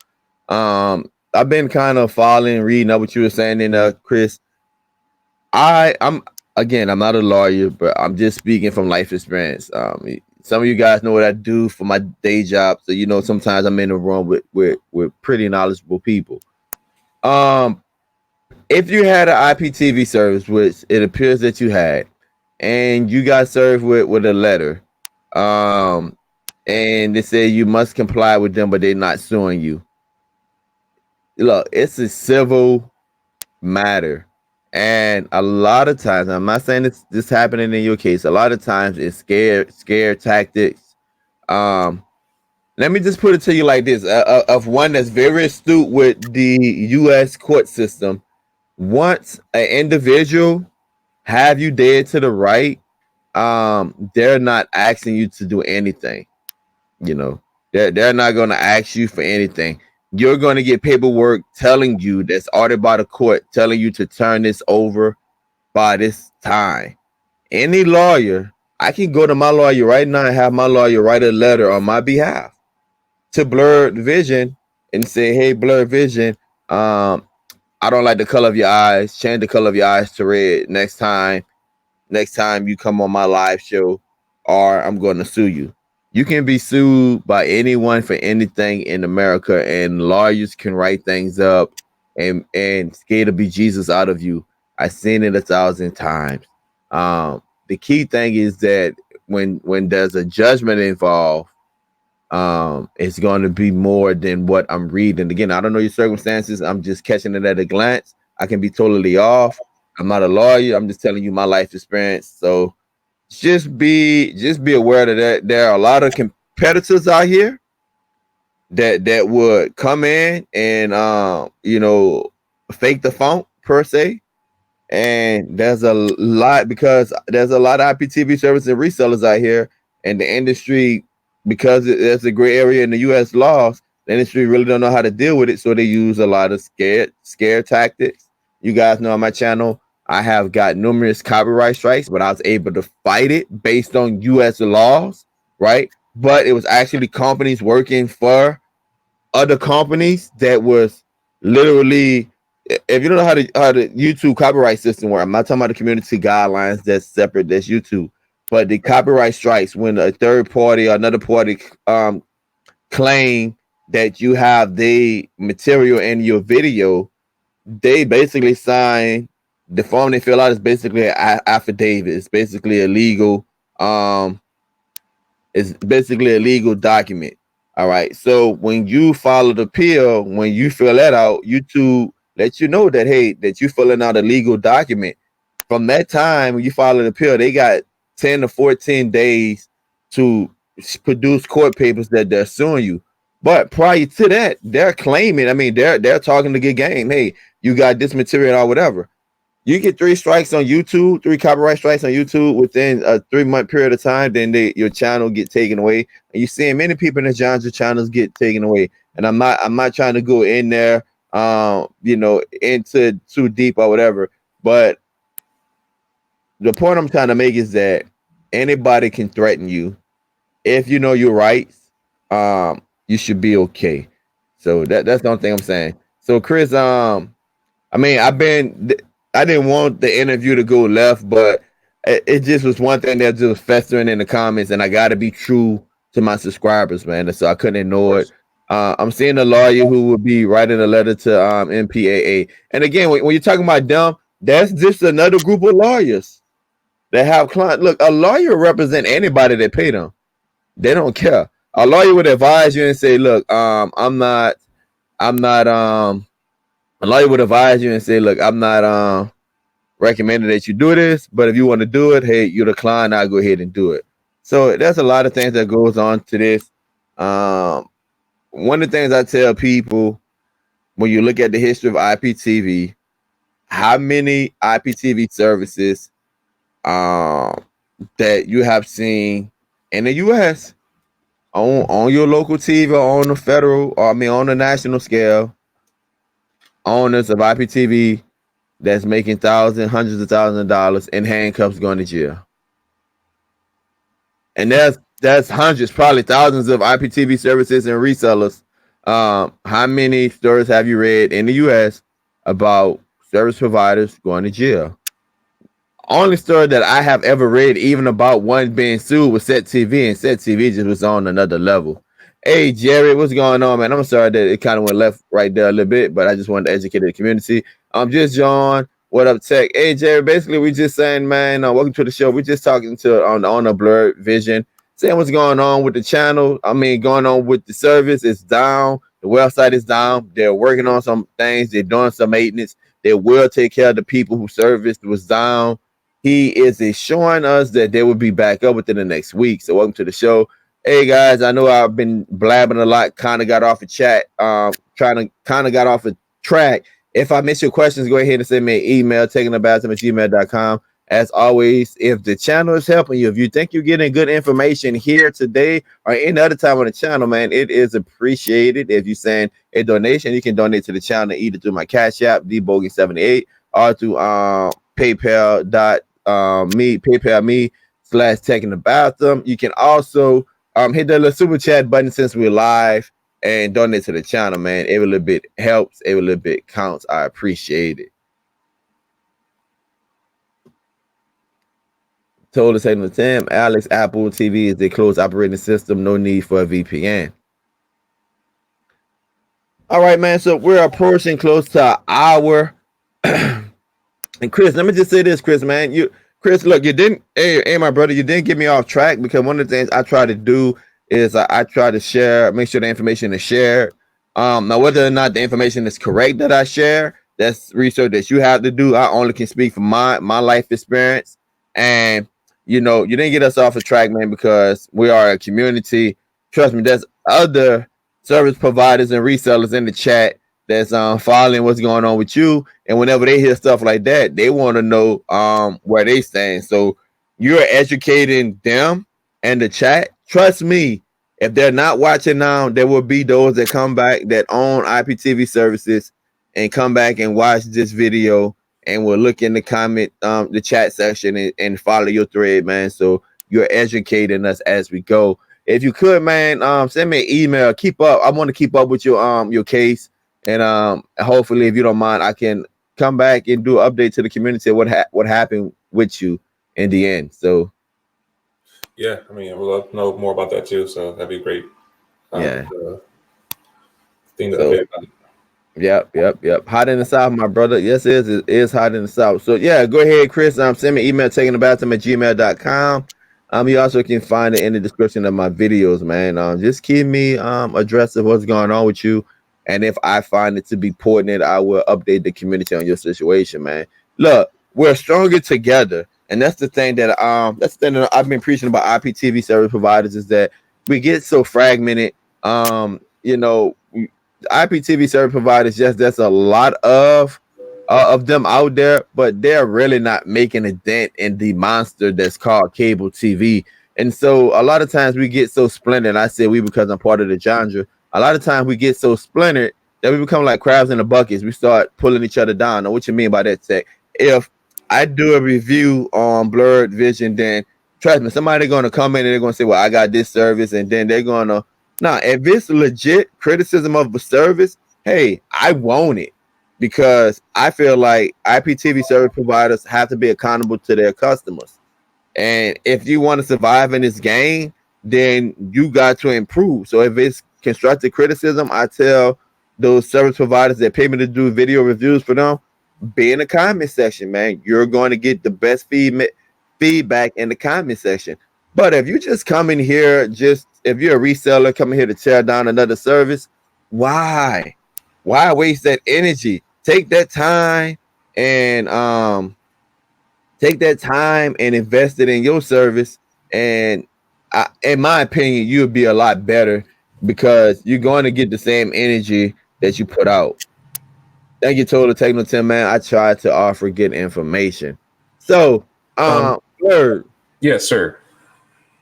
I've been kind of following, reading up what you were saying, and Chris, I'm not a lawyer, but I'm just speaking from life experience. Some of you guys know what I do for my day job, so sometimes I'm in the room with pretty knowledgeable people. If you had an IPTV service, which it appears that you had, and you got served with a letter, and they say you must comply with them, but they're not suing you. Look, it's a civil matter, and a lot of times, I'm not saying this happening in your case. A lot of times, it's scare tactics. Let me just put it to you like this: of one that's very astute with the U.S. court system. Once an individual have you dead to the right, they're not asking you to do anything. They're not going to ask you for anything. You're going to get paperwork telling you that's ordered by the court, telling you to turn this over by this time. Any lawyer, I can go to my lawyer right now and have my lawyer write a letter on my behalf to Blerd Vision and say, hey, Blerd Vision, I don't like the color of your eyes. Change the color of your eyes to red next time you come on my live show, or I'm going to sue you. You can be sued by anyone for anything in America, and lawyers can write things up and scare the bejesus out of you. I've seen it 1,000 times. The key thing is that when there's a judgment involved, it's going to be more than what I'm reading. Again, I don't know your circumstances. I'm just catching it at a glance. I can be totally off. I'm not a lawyer. I'm just telling you my life experience. So just be aware that there are a lot of competitors out here that would come in and fake the funk per se. And there's a lot, because there's a lot of IPTV service and resellers out here, and the industry, because there's a gray area in the U.S. laws, the industry really don't know how to deal with it, so they use a lot of scare tactics. You guys know on my channel, I have got numerous copyright strikes, but I was able to fight it based on U.S. laws, right? But it was actually companies working for other companies that was literally, if you don't know how the YouTube copyright system works, I'm not talking about the community guidelines, that's separate, that's YouTube. But the copyright strikes, when a third party or another party claim that you have the material in your video, they basically sign the form they fill out is basically an affidavit. It's basically a legal document. All right. So when you file the appeal, when you fill that out, YouTube let you know that, hey, that you filling out a legal document. From that time when you file an appeal, they got 10 to 14 days to produce court papers that they're suing you. But prior to that, they're claiming, they're talking to get game. Hey, you got this material or whatever. You get 3 strikes on YouTube, 3 copyright strikes on YouTube within a 3-month period of time, then your channel get taken away. And you're seeing many people in the genre channels get taken away. And I'm not trying to go in there, into too deep or whatever. But the point I'm trying to make is that anybody can threaten you. If you know your rights, you should be okay. So that's the only thing I'm saying. So Chris, I mean, I didn't want the interview to go left, but it just was one thing that just festering in the comments, and I got to be true to my subscribers, man. And so I couldn't ignore it. I'm seeing a lawyer who will be writing a letter to MPAA. And again, when you're talking about them, that's just another group of lawyers that have clients. Look, a lawyer represent anybody that pay them. They don't care. A lawyer would advise you and say, "Look, I'm not. A lawyer would advise you and say, look, I'm not recommending that you do this, but if you want to do it, hey, you're the client, I'll go ahead and do it." So there's a lot of things that goes on to this. One of the things I tell people when you look at the history of IPTV, how many IPTV services that you have seen in the US on your local TV or on the federal, or I mean on the national scale, owners of IPTV that's making thousands, hundreds of thousands of dollars in handcuffs going to jail. And that's hundreds, probably thousands of IPTV services and resellers. How many stories have you read in the US about service providers going to jail? Only story that I have ever read, even about one being sued, was Set TV, and Set TV just was on another level. Hey, Jerry, what's going on, man? I'm sorry that it kind of went left right there a little bit, but I just wanted to educate the community. Just John, what up, Tech? Hey, Jerry, basically, we just saying, man, welcome to the show. We're just talking to on the Blerd Vision, saying what's going on with the channel. I mean, going on with the service. It's down. The website is down. They're working on some things. They're doing some maintenance. They will take care of the people whose service was down. He is assuring us that they will be back up within the next week. So welcome to the show. Hey guys, I know I've been blabbing a lot, kind of got off a chat, got off a track. If I miss your questions, go ahead and send me an email, takingthebathroom@gmail.com. As always, if the channel is helping you, if you think you're getting good information here today or any other time on the channel, man, it is appreciated. If you send a donation, you can donate to the channel either through my catchup, dbogan78, or through PayPal me/takingthebathroom. You can also hit that little super chat button since we're live and donate to the channel, man. Every little bit helps, every little bit counts. I appreciate it. Told us saying the Tim, Alex, Apple TV is a closed operating system, no need for a VPN. All right, man. So we're approaching close to an hour. And Chris, let me just say this, Chris, man. Chris, look, you didn't, hey, my brother, you didn't get me off track, because one of the things I try to do is I try to share, make sure the information is shared. Now, whether or not the information is correct that I share, that's research that you have to do. I only can speak from my life experience. And, you didn't get us off the track, man, because we are a community. Trust me, there's other service providers and resellers in the chat that's following what's going on with you, and whenever they hear stuff like that, they want to know where they stand. So you're educating them and the chat. Trust me, if they're not watching now, there will be those that come back that own IPTV services and come back and watch this video and will look in the comment, the chat section, and follow your thread, man. So you're educating us as we go. If you could, man, send me an email. Keep up. I want to keep up with your case. And hopefully, if you don't mind, I can come back and do an update to the community of what happened with you in the end. So, yeah, I mean, we'd love to know more about that too. So that'd be great. Yeah. Thing that I did about it. Yep. Hot in the South, my brother. Yes, it is hot in the South. So yeah, go ahead, Chris. Send me an email, takingthebathroom@gmail.com. You also can find it in the description of my videos, man. Just keep me address of what's going on with you. And if I find it to be pertinent, I will update the community on your situation, man. Look, we're stronger together. And that's the thing that I've been preaching about IPTV service providers, is that we get so fragmented. IPTV service providers, yes, there's a lot of them out there, but they're really not making a dent in the monster that's called cable TV. And so a lot of times we get so splintered. I say we because I'm part of the genre. A lot of times we get so splintered that we become like crabs in the buckets. We start pulling each other down. Now, what you mean by that, Tech? If I do a review on Blerd Vision, then trust me, somebody gonna come in and they're gonna say, "Well, I got this service," and then they're gonna if it's legit criticism of the service, hey, I want it because I feel like IPTV service providers have to be accountable to their customers. And if you want to survive in this game, then you got to improve. So if it's constructive criticism, I tell those service providers that pay me to do video reviews for them, be in the comment section, man. You're going to get the best feedback in the comment section. But if you just come in here, just if you're a reseller coming here to tear down another service, why? Why waste that energy? And take that time and invest it in your service. And in my opinion, you would be a lot better because you're going to get the same energy that you put out. Thank you, Total Techno Tim, man. I tried to offer good information. So, Blerd, yes, sir.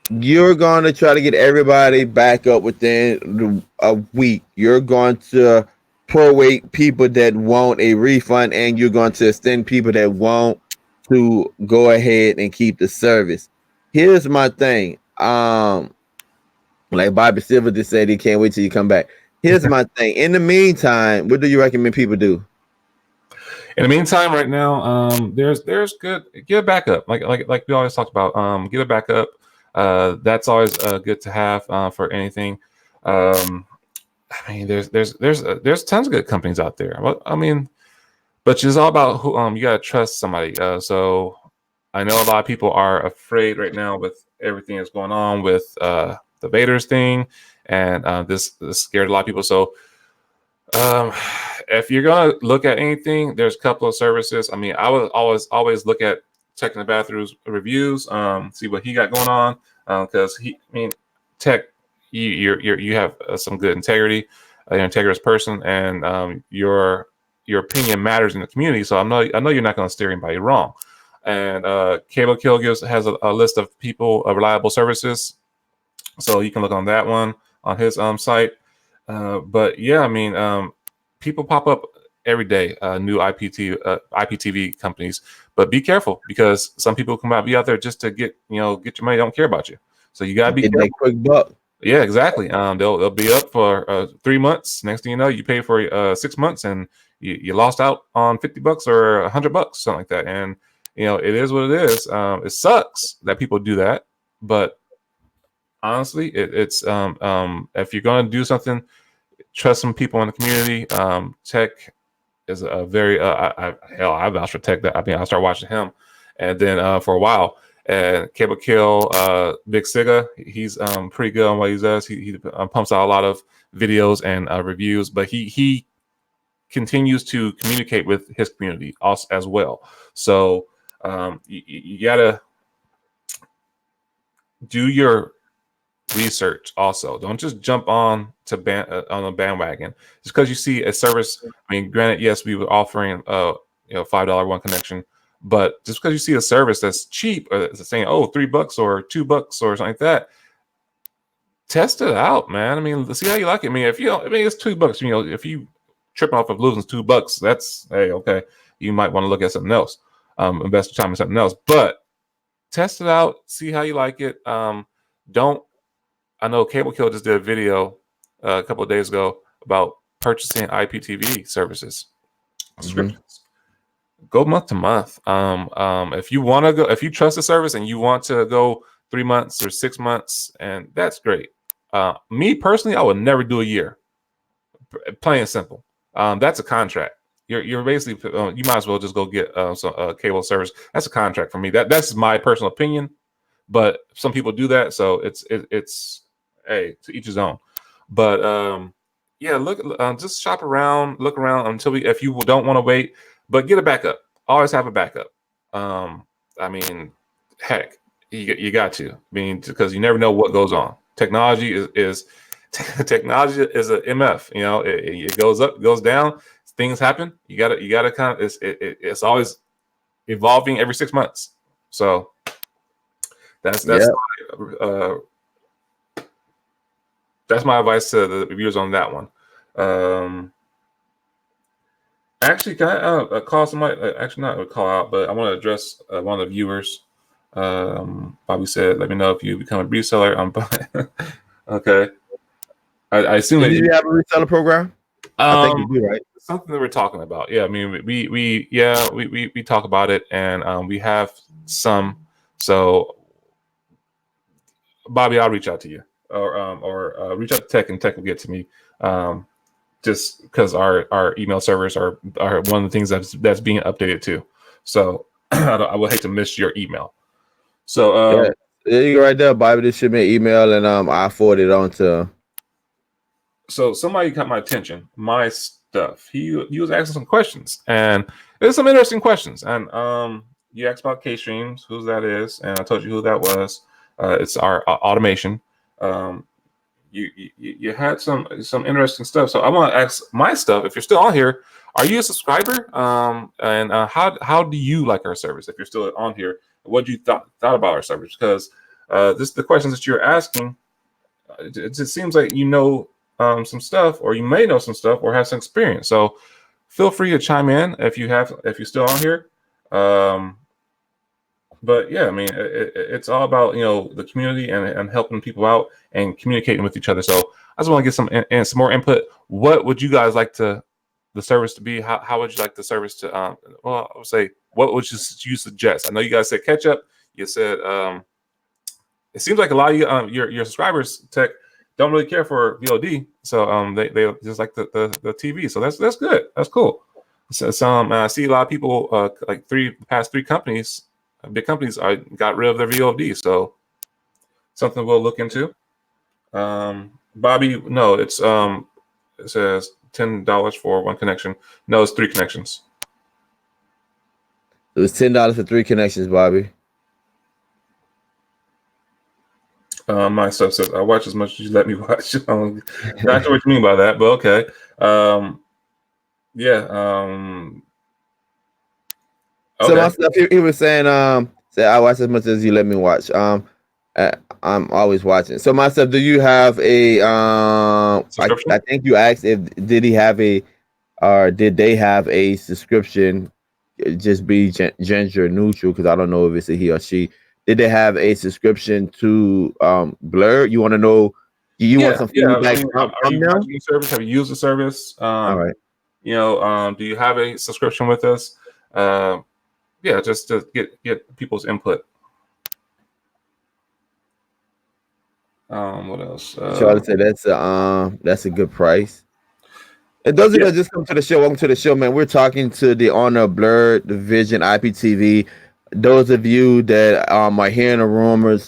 you're going to try to get everybody back up within a week. You're going to prorate people that want a refund, and you're going to extend people that want to go ahead and keep the service. Here's my thing. Like Bobby Silver just said, he can't wait till you come back. Here's my thing. In the meantime, what do you recommend people do? In the meantime, right now, there's good. Get a backup, like we always talked about. Get a backup. That's always good to have for anything. I mean, there's tons of good companies out there. I mean, but it's all about who you gotta trust somebody. So I know a lot of people are afraid right now with everything that's going on with the Vaders thing, and this scared a lot of people. So if you're gonna look at anything, there's a couple of services. I mean, I would always look at Tech in the Bathroom's reviews, see what he got going on, because Tech, you have some good integrity, you're an integrous person, and your opinion matters in the community. So I know you're not going to steer anybody wrong. And Cable Kill has a list of people, reliable services, so you can look on that one on his site. But yeah, I mean, people pop up every day, new IPTV companies. But be careful because some people be out there just to get your money, don't care about you. So you gotta be careful. That quick buck. Yeah, exactly. They'll be up for 3 months. Next thing you know, you pay for 6 months, and you lost out on $50 or $100, something like that. And it is what it is. It sucks that people do that, but honestly, it's if you're going to do something, trust some people in the community. Tech is a very I vouch for Tech. I started watching him, and then for a while. And Cable Kill, Big Siga, he's pretty good on what he does. He pumps out a lot of videos and reviews, but he continues to communicate with his community also as well. So you gotta do your research also. Don't just jump on a bandwagon just because you see a service. I mean, granted, yes, we were offering $5 one connection, but just because you see a service that's cheap or it's saying $3 or $2 or something like that, test it out, man. I mean, see how you like it. I mean, it's $2. If you tripping off of losing $2, that's okay. You might want to look at something else. Invest your time in something else, but test it out. See how you like it. Don't. I know Cable Kill just did a video a couple of days ago about purchasing IPTV services, subscriptions. Go month to month. If you want to go, if you trust the service and you want to go 3 months or 6 months, and that's great. Me personally, I would never do a year. Plain and simple. That's a contract. You're basically you might as well just go get some cable service. That's a contract for me. That's my personal opinion, but some people do that, so it's hey, to each his own. But yeah, look, just shop around, look around if you don't want to wait, but get a backup. Always have a backup. I mean, heck, you got to. I mean, because you never know what goes on. Technology is technology is a MF. It goes up, goes down. Things happen. You gotta kind of. It's always evolving every 6 months. So that's my advice to the reviewers on that one. Actually, can I call somebody? Actually, not a call out, but I want to address one of the viewers. Bobby said, "Let me know if you become a reseller." Okay. I assume Did that you have a reseller program? I think you um do, right? something that we're talking about. Yeah, I mean we talk about it, and we have some. So Bobby, I'll reach out to you, or reach out to Tech, and Tech will get to me. Just because our email servers are one of the things that's being updated too. So I would hate to miss your email. So Yeah, there you go, right there, Bobby. This should be an email, and I forward it on to. so somebody caught my attention. My stuff. He was asking some questions, and there's some interesting questions. And you asked about K streams, who that is, and I told you who that was. It's our automation. Um, you had some interesting stuff. So I want to ask my stuff. If you're still on here, are you a subscriber? And how do you like our service? If you're still on here, what you thought about our service? Because this the questions that you're asking. It just seems like you know some stuff, or you may know some stuff, or have some experience. So feel free to chime in if you're still on here. Um, but yeah, I mean, it's all about the community and helping people out and communicating with each other. So I just want to get some more input. What would you guys like the service to be? How would you like the service to? Well, I would say, what would you suggest? I know you guys said catch-up. You said it seems like a lot of your subscribers, Tech, don't really care for VOD. So they just like the TV. So that's good. That's cool. So I see a lot of people like past three companies, big companies, got rid of their VOD. So something we'll look into. Bobby, no, it says $10 for one connection. No, it's 3 connections. It was $10 for 3 connections, Bobby. My stuff says I watch as much as you let me watch. Not sure what you mean by that, but okay. Yeah. So Okay. my stuff, he was saying, say I watch as much as you let me watch. I'm always watching. So my stuff, do you have a Subscription? I think you asked if did he have a or did they have a subscription? Just be gender neutral because I don't know if it's a he or she. Did they have a subscription to Blerd? You want to know? You want some Yeah. I feedback mean, from are you them? watching the service? Have you used the service? All right. Do you have a subscription with us? Yeah, just to get people's input. What else? Charlie said that's a good price. And those of you that just come to the show, welcome to the show, man. We're talking to the owner of Blerd Vision IPTV. Those of you that are hearing the rumors,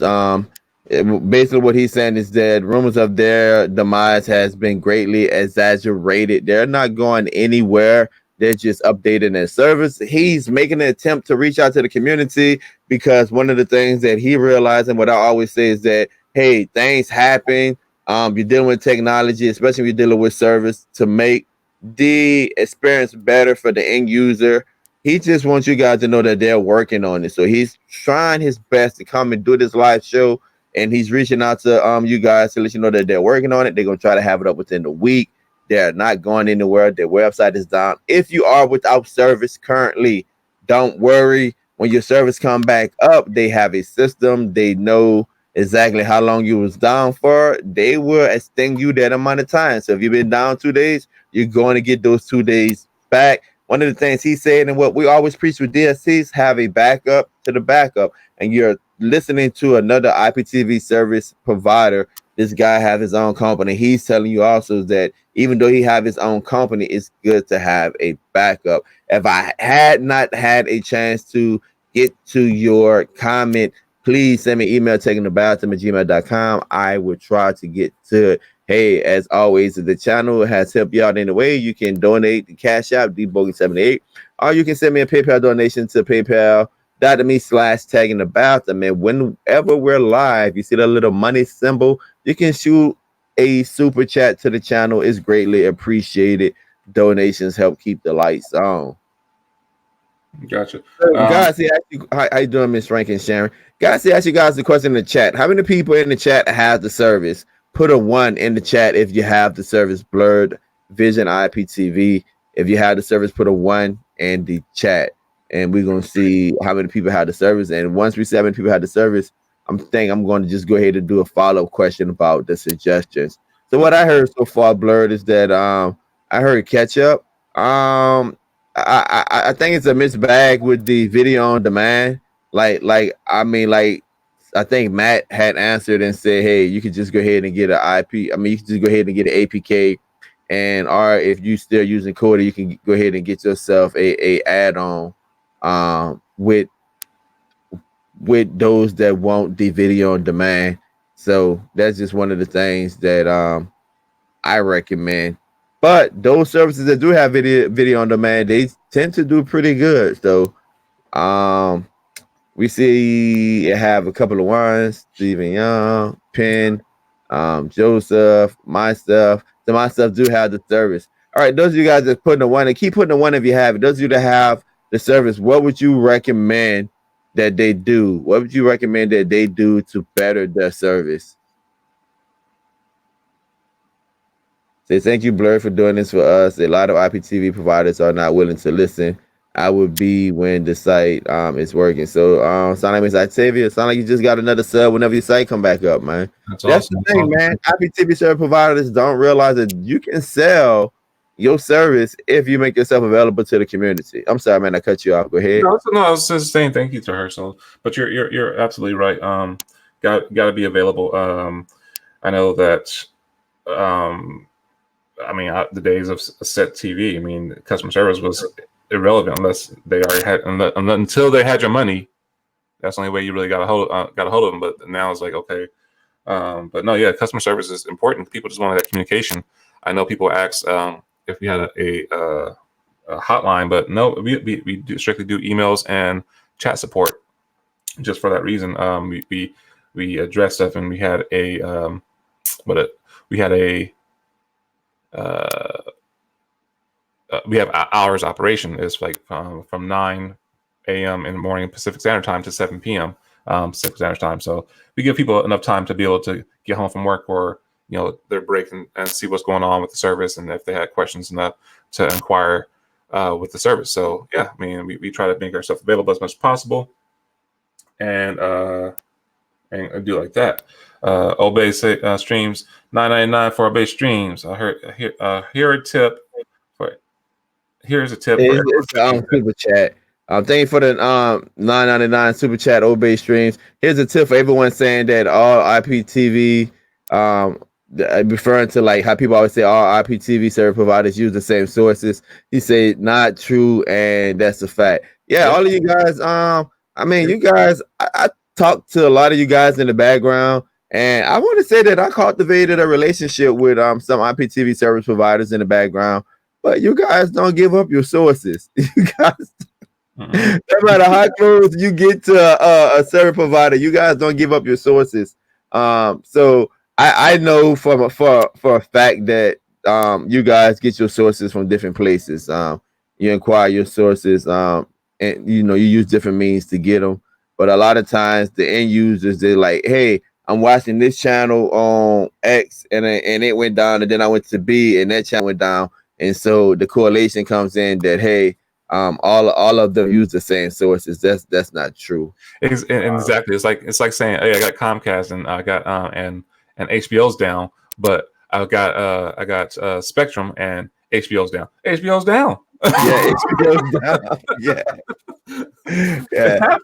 basically what he's saying is that rumors of their demise has been greatly exaggerated. They're not going anywhere. They're just updating their service. He's making an attempt to reach out to the community because one of the things that he realized, and what I always say is that, hey, things happen. You're dealing with technology, especially if you're dealing with service, to make the experience better for the end user. He just wants you guys to know that they're working on it. So he's trying his best to come and do this live show, and he's reaching out to you guys to let you know that they're working on it. They're gonna try to have it up within the week. They're not going anywhere. Their website is down. If you are without service currently, don't worry. When your service come back up, they have a system. They know exactly how long you was down for. They will extend you that amount of time. So if you've been down 2 days, you're going to get those 2 days back. One of the things he said, and what we always preach with DSCs, have a backup to the backup. And you're listening to another IPTV service provider. This guy has his own company. He's telling you also that even though he have his own company, it's good to have a backup. If I had not had a chance to get to your comment, please send me an email takingthebathroom@gmail.com. I will try to get to it. Hey, as always, if the channel has helped you out in a way, you can donate the Cash App, debogey78, or you can send me a PayPal donation to paypal.me/taggingthebathroom. And whenever we're live, you see the little money symbol, you can shoot a super chat to the channel. It's greatly appreciated. Donations help keep the lights on. Gotcha. Guys, how you doing, Miss Rankin Sharon? Guys, ask you guys the question in the chat. How many people in the chat have the service? Put a 1 in the chat if you have the service. Blerd Vision IPTV. If you have the service, put a 1 in the chat, and we're gonna see how many people had the service. And once we see how many people had the service, I'm going to just go ahead and do a follow-up question about the suggestions. So what I heard so far, Blerd, is that I heard catch-up. I think it's a mixed bag with the video on demand. I think Matt had answered and said, "Hey, you could just go ahead and get an IP. I mean, you can just go ahead and get an APK, or if you still using Coda, you can go ahead and get yourself a add-on with those that want the video on demand." So that's just one of the things that I recommend. But those services that do have video on demand, they tend to do pretty good. So we see you have a couple of ones: Stephen Young, Penn, Joseph, myself. So myself do have the service. All right, those of you guys that putting the 1, and keep putting the 1 if you have it. Those of you that have the service, what would you recommend that they do? What would you recommend that they do to better their service? Say thank you, Blerd, for doing this for us. A lot of IPTV providers are not willing to listen. I would be when the site is working. So sound like Miss Octavia, sound like you just got another sub whenever your site come back up, man. That's awesome. The thing, man. IPTV service providers don't realize that you can sell your service if you make yourself available to the community. I'm sorry, man, I cut you off. Go ahead. No, I was just saying thank you to her. So, but you're absolutely right. Got to be available. I know that. I mean, the days of set TV. I mean, customer service was irrelevant unless they already had until they had your money. That's the only way you really got a hold of them. But now it's like, okay, but no, yeah, customer service is important. People just want that communication. I know people ask if we had a hotline, but no, we strictly do emails and chat support. Just for that reason, we address stuff, and we had we have hours operation. It's like from 9 a.m. in the morning Pacific Standard Time to 7 p.m. Pacific Standard Time. So we give people enough time to be able to get home from work or their break and see what's going on with the service, and if they had questions enough to inquire with the service. So yeah, I mean, we try to make ourselves available as much as possible, and do like that. Obey streams $9.99 for Obey streams. I heard here a tip. Here's a tip. It's super chat. Thank you for the $9.99 super chat. Obey streams. Here's a tip for everyone saying that all IPTV, referring to like how people always say all IPTV service providers use the same sources. He said not true, and that's a fact. Yeah, all of you guys. I mean, you guys. I talked to a lot of you guys in the background, and I want to say that I cultivated a relationship with some IPTV service providers in the background. But you guys don't give up your sources. You guys, no matter how close you get to a service provider, you guys don't give up your sources. So I know for a fact that you guys get your sources from different places. You inquire your sources, and you use different means to get them. But a lot of times the end users, they're like, "Hey, I'm watching this channel on X, and it went down, and then I went to B, and that channel went down." And so the correlation comes in that, hey, all of them use the same sources. That's not true. Exactly. It's like saying, hey, I got Comcast and I got and HBO's down, but I got Spectrum and HBO's down. HBO's down. Yeah, HBO's down. Yeah. Yeah.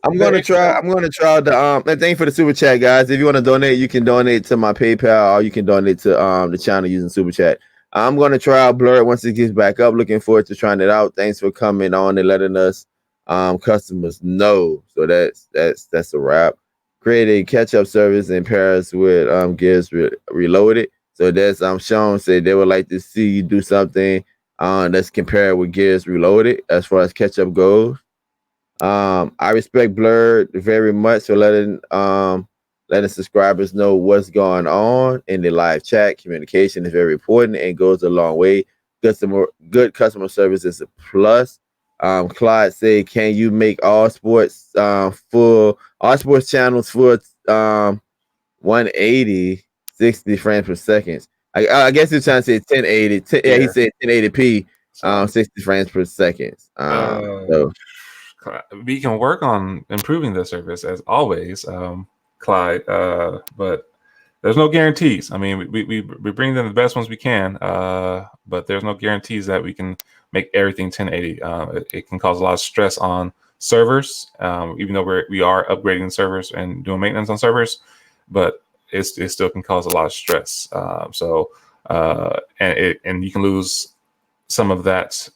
I'm gonna try the and thank you for the super chat, guys. If you want to donate, you can donate to my PayPal, or you can donate to the channel using super chat. I'm gonna try out Blerd once it gets back up. Looking forward to trying it out. Thanks for coming on and letting us customers know. So that's a wrap. Create a catch-up service in Paris with Gears Reloaded. So that's Sean said they would like to see you do something that's compared with Gears Reloaded as far as catch-up goes. I respect Blerd very much for letting subscribers know what's going on in the live chat. Communication is very important and goes a long way. Good customer service is a plus. Clyde said, can you make all sports channels full 180 60 frames per second? I guess he's trying to say 1080. Yeah, he said 1080p, So, 60 frames per second. uh, So we can work on improving the service as always, Clyde. But there's no guarantees. I mean, we bring them the best ones we can, but there's no guarantees that we can make everything 1080. It can cause a lot of stress on servers, even though we are upgrading servers and doing maintenance on servers, but it still can cause a lot of stress. And you can lose some of that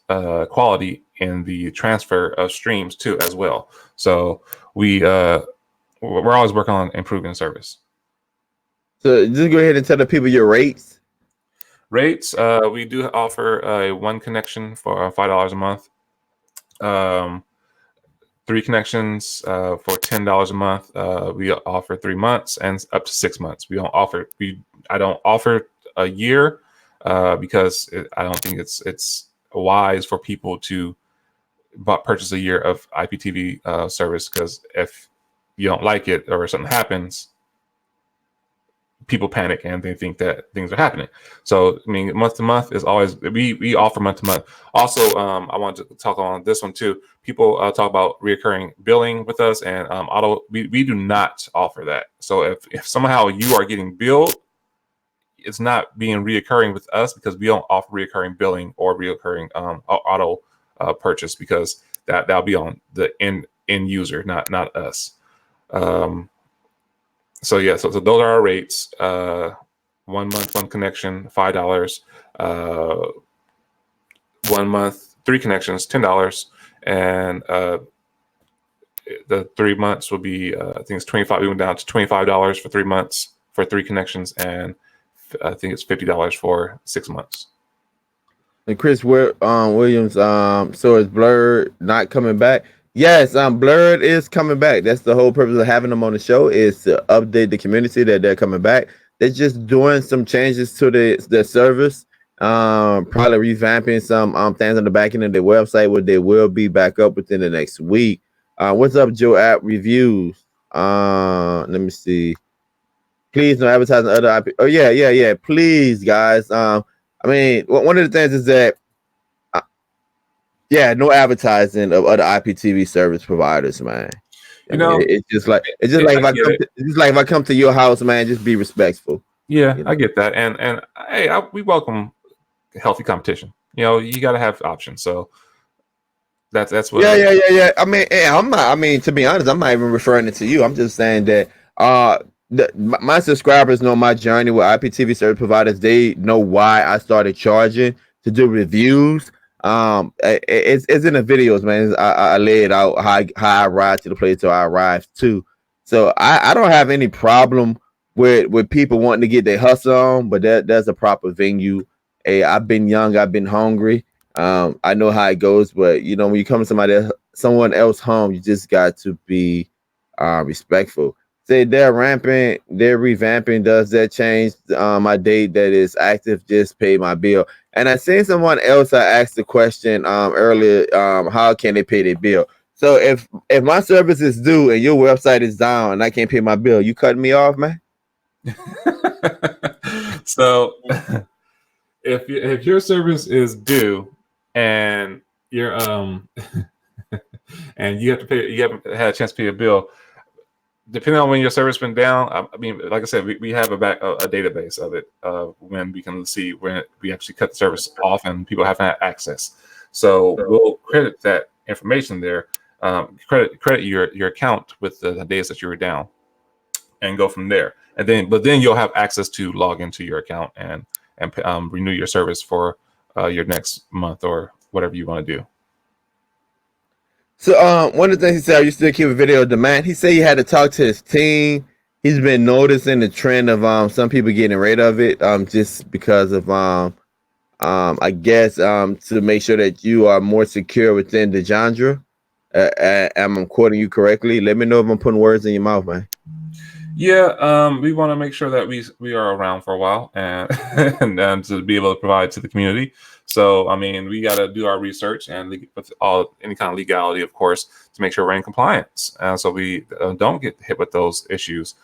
quality in the transfer of streams too as well. So we're always working on improving service. So just go ahead and tell the people your rates. Rates, we do offer a one connection for $5 a month. 3 connections for $10 a month. We offer 3 months and up to 6 months. I don't offer a year because I don't think it's wise for people to purchase a year of IPTV service, because if you don't like it or something happens, people panic and they think that things are happening. So, I mean, month to month is always, we offer month to month. Also, I want to talk on this one too. People talk about reoccurring billing with us, and we do not offer that. So if somehow you are getting billed, it's not being reoccurring with us, because we don't offer reoccurring billing or reoccurring auto purchase, because that'll be on the end user, not us. So yeah, so those are our rates. 1 month, 1 connection, $5. 1 month, 3 connections, $10. And the 3 months will be, I think it's 25. We went down to $25 for 3 months for 3 connections, and I think it's $50 for 6 months. And Chris Williams, so is Blerd not coming back? Yes, Blerd is coming back. That's the whole purpose of having them on the show, is to update the community that they're coming back. They're just doing some changes to the service, probably revamping some things on the back end of their website, where they will be back up within the next week. What's up, Joe App Reviews? Let me see. Please no advertising other IP. Oh yeah. Please, guys. I mean, one of the things is that no advertising of other IPTV service providers, man. It's just like if I come to your house, man, just be respectful. Yeah, I get that, and hey, we welcome healthy competition. You got to have options. So that's what. Yeah. I mean, I'm not. I mean, to be honest, I'm not even referring it to you. I'm just saying that my subscribers know my journey with IPTV service providers. They know why I started charging to do reviews. It's in the videos, man. I lay it out how I ride to the place till I arrive to. So I don't have any problem with people wanting to get their hustle on, but that's a proper venue. Hey, I've been young, I've been hungry. I know how it goes, but when you come to someone else home, you just got to be respectful. Say they're revamping. Does that change my date that is active? Just pay my bill. And I seen someone else. I asked the question earlier. How can they pay their bill? So if my service is due and your website is down and I can't pay my bill, you cutting me off, man? So if your service is due and you're and you have to pay, you haven't had a chance to pay a bill, depending on when your service been down, I mean, like I said, we have a database of it when we can see when we actually cut the service off and people haven't had access. So we'll credit that information there, credit your account with the days that you were down, and go from there. And then you'll have access to log into your account and renew your service for your next month or whatever you want to do. So one of the things he said, you still keep a video demand. He said he had to talk to his team. He's been noticing the trend of some people getting rid of it just because of I guess to make sure that you are more secure within the genre. Am I quoting you correctly? Let me know if I'm putting words in your mouth, man. Yeah, we want to make sure that we are around for a while and and to be able to provide to the community. So, I mean, we got to do our research and with any kind of legality, of course, to make sure we're in compliance, so we don't get hit with those issues.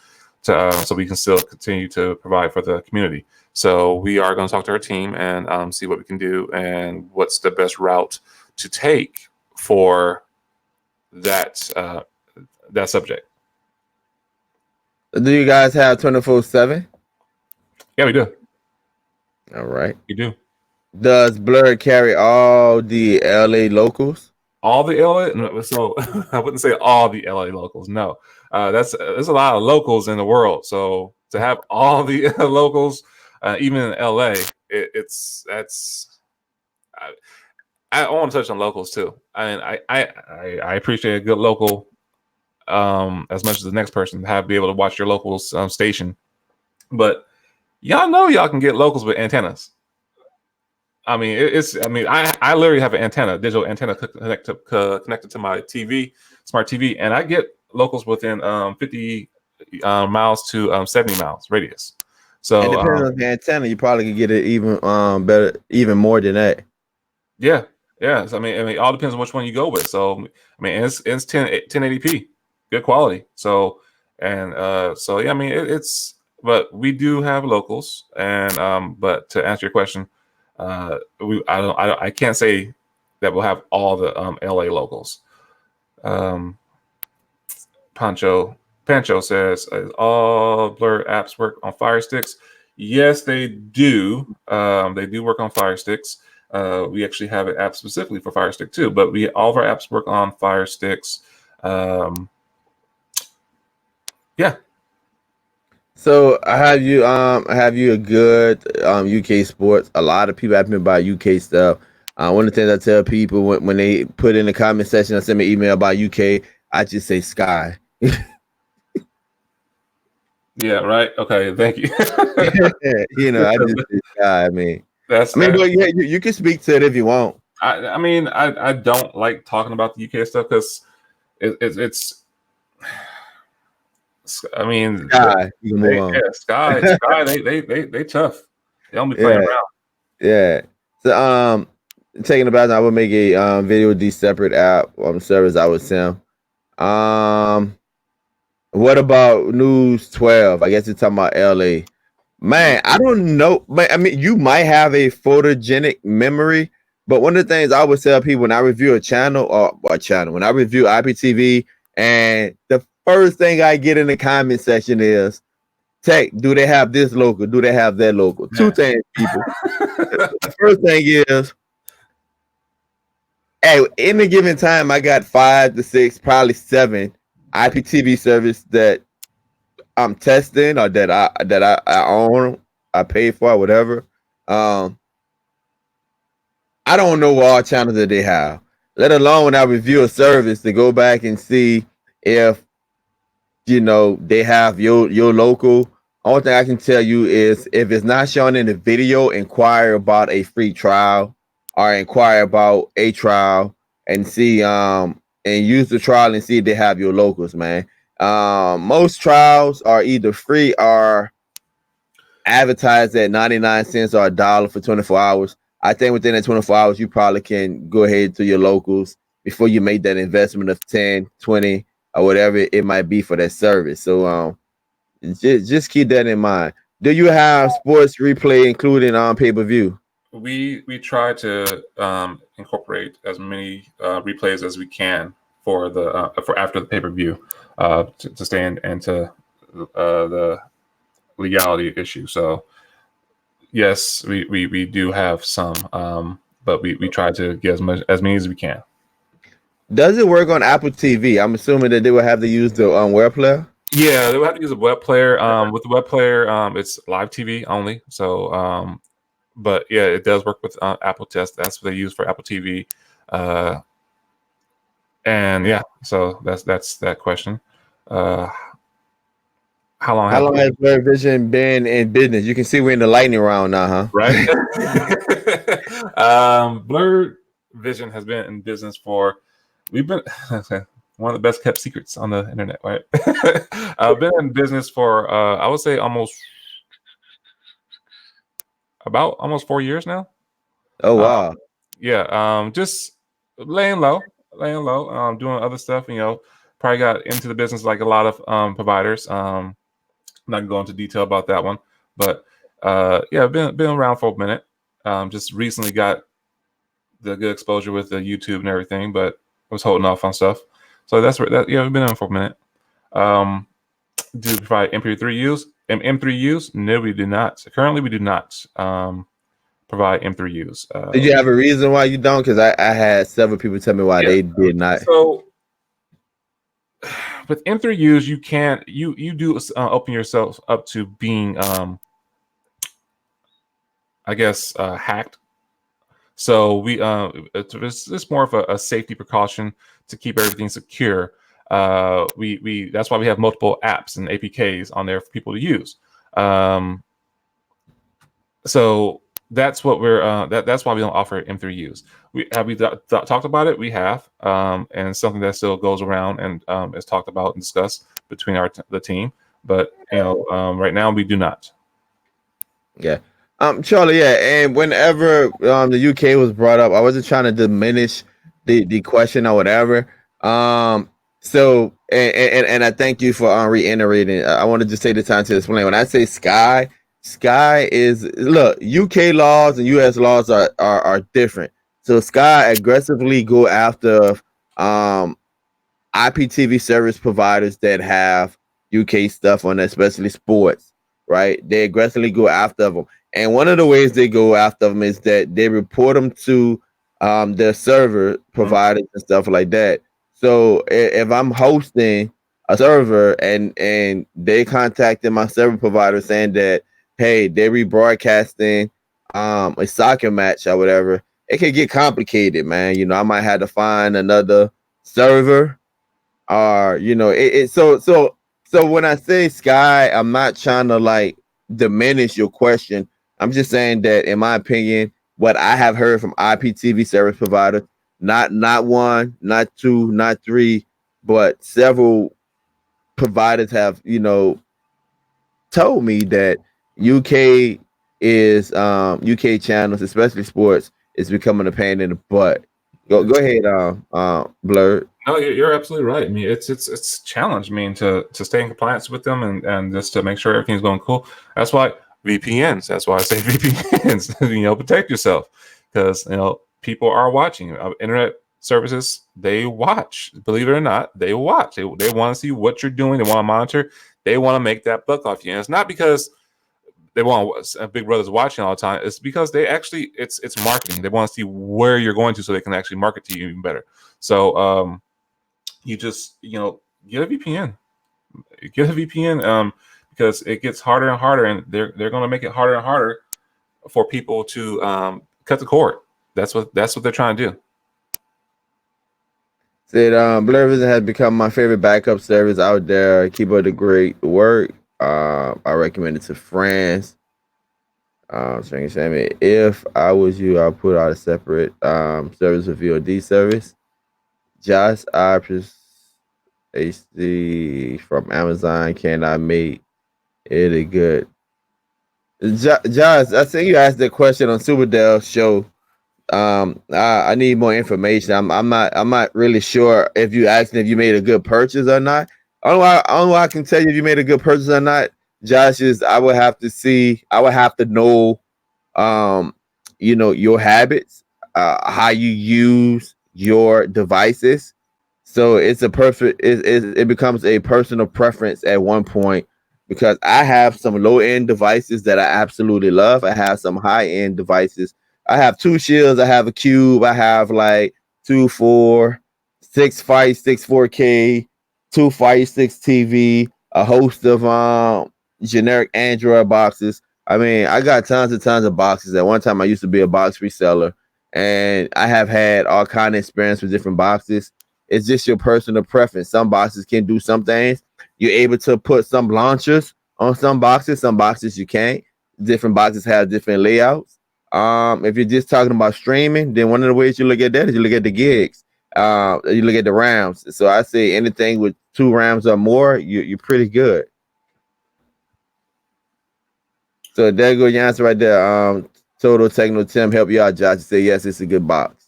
to so we can still continue to provide for the community. So we are going to talk to our team and see what we can do and what's the best route to take for that that subject. Do you guys have 24/7? Yeah, we do. All right. We do. Does Blerd carry all the LA locals? All the LA, no, so I wouldn't say all the LA locals. No, there's a lot of locals in the world. So to have all the locals, even in LA, I want to touch on locals too. I mean, I appreciate a good local as much as the next person to be able to watch your locals station, but y'all know y'all can get locals with antennas. I mean, I literally have an antenna, digital antenna connected to my TV, smart TV, and I get locals within 50 miles to 70 miles radius. So and depending on the antenna, you probably could get it even better, even more than that. Yeah. So, I mean, it all depends on which one you go with. So, I mean, it's 1080p, good quality. So, and so yeah, I mean, but we do have locals, and but to answer your question, I can't say that we'll have all the LA locals. Pancho says, all Blerd apps work on Fire Sticks? Yes, they do. They do work on Fire Sticks. We actually have an app specifically for Fire Stick too, but all of our apps work on Fire Sticks. Yeah. So have you a good UK sports? A lot of people ask me about UK stuff. One of the things I tell people when they put in the comment section or send me an email about UK, I just say Sky. Yeah, right. Okay, thank you. You know, I just say Sky. I mean, but yeah, you can speak to it if you want. I mean, I don't like talking about the UK stuff because it's. I mean, Sky. Sky. They tough. They don't be playing around. Yeah. So taking about I would make a video D separate app on the service I would send. What about News 12? I guess you're talking about LA. Man, I don't know. I mean, you might have a photogenic memory, but one of the things I always tell people when I review a channel when I review IPTV, and the first thing I get in the comment section is, Tech, do they have this local? Do they have that local? Yeah. Two things, people. The first thing is, hey, in a given time, I got 5 to 6, probably 7 IPTV service that I'm testing or that I own, I pay for, whatever. I don't know what channels that they have, let alone when I review a service to go back and see if they have your local. Only thing I can tell you is if it's not shown in the video, inquire about a free trial or inquire about a trial and see and use the trial and see if they have your locals, man. Most trials are either free or advertised at 99 cents or $1 for 24 hours. I think within that 24 hours, you probably can go ahead to your locals before you make that investment of 10, 20, or whatever it might be for that service. So just keep that in mind. Do you have sports replay including on pay-per-view? We try to incorporate as many replays as we can for after the pay-per-view to stay into the legality issue. So yes, we do have some, but we try to get as many as we can. Does it work on Apple TV? I'm assuming that they will have to use the web player. Yeah, they will have to use a web player. With the web player, it's live TV only. So, but yeah, it does work with Apple Test. That's what they use for Apple TV. And yeah, so that's that question. How long has Blerd Vision been in business? You can see we're in the lightning round now, huh? Right. Blerd Vision has been in business we've been one of the best kept secrets on the internet, right? I've been in business for I would say almost 4 years now. Oh wow. Yeah, just laying low, doing other stuff, probably got into the business like a lot of providers. not gonna go into detail about that one, but yeah, been around for a minute. Just recently got the good exposure with the YouTube and everything, but I was holding off on stuff. So that's where that we've been on for a minute. Do we provide MP3Us? M3Us? No, we do not. Currently, we do not provide M3Us. Did you have a reason why you don't? Because I had several people tell me why they did not. So with M3Us, you can't you do open yourself up to being I guess hacked. So we it's more of a safety precaution to keep everything secure. We that's why we have multiple apps and APKs on there for people to use. So that's what we're that's why we don't offer M3Us. We talked about it. We have, and something that still goes around and is talked about and discussed between the team. But right now we do not. Yeah. Charlie, yeah, and whenever the UK was brought up, I wasn't trying to diminish the question or whatever. So and I thank you for reiterating. I want to just take the time to explain. When I say Sky is, look, UK laws and US laws are different. So Sky aggressively go after IPTV service providers that have UK stuff on, especially sports, right? They aggressively go after them. And one of the ways they go after them is that they report them to their server providers and stuff like that. So if I'm hosting a server and they contacted my server provider saying that, hey, they're rebroadcasting a soccer match or whatever, it can get complicated, man. I might have to find another server, or so when I say Sky, I'm not trying to like diminish your question. I'm just saying that, in my opinion, what I have heard from IPTV service providers, not one, not two, not three, but several providers have, told me that UK UK channels, especially sports, is becoming a pain in the butt. Go ahead, Blerd. No, you're absolutely right. I mean, it's a challenge. I mean, to stay in compliance with them and just to make sure everything's going cool. That's why VPNs. That's why I say VPNs. Protect yourself, because people are watching. Internet services, they watch. Believe it or not, they watch. They want to see what you're doing. They want to monitor. They want to make that buck off you. And it's not because they want Big Brother's watching all the time. It's because they actually it's marketing. They want to see where you're going to so they can actually market to you even better. So you just get a VPN. Get a VPN because it gets harder and harder, and they're going to make it harder and harder for people to cut the cord. That's what they're trying to do. Said Blerd Vision has become my favorite backup service out there. Keep up the great work. I recommend it to friends. If I was you, I'll put out a separate service with VOD service. Josh Options HD from Amazon. Can I make it good? Josh, I think you asked that question on Superdale's show. I need more information. I'm not really sure if you asked if you made a good purchase or not. Only way I can tell you if you made a good purchase or not, Josh, is I would have to see. I would have to know, your habits, how you use your devices. So it's a perfect. It becomes a personal preference at one point, because I have some low end devices that I absolutely love. I have some high end devices. I have two shields. I have a cube. I have like 2, 4, 6 Fire Sticks 4K, 2 Fire Sticks TV, a host of generic Android boxes. I mean, I got tons and tons of boxes. At one time, I used to be a box reseller, and I have had all kind of experience with different boxes. It's just your personal preference. Some boxes can do some things. You're able to put some launchers on some boxes you can't. Different boxes have different layouts. If you're just talking about streaming, then one of the ways you look at that is you look at the gigs. You look at the RAMs. So I say anything with 2 RAMs or more, you're pretty good. So there goes your answer right there. Total Techno Tim help you out, Josh. Say yes, it's a good box.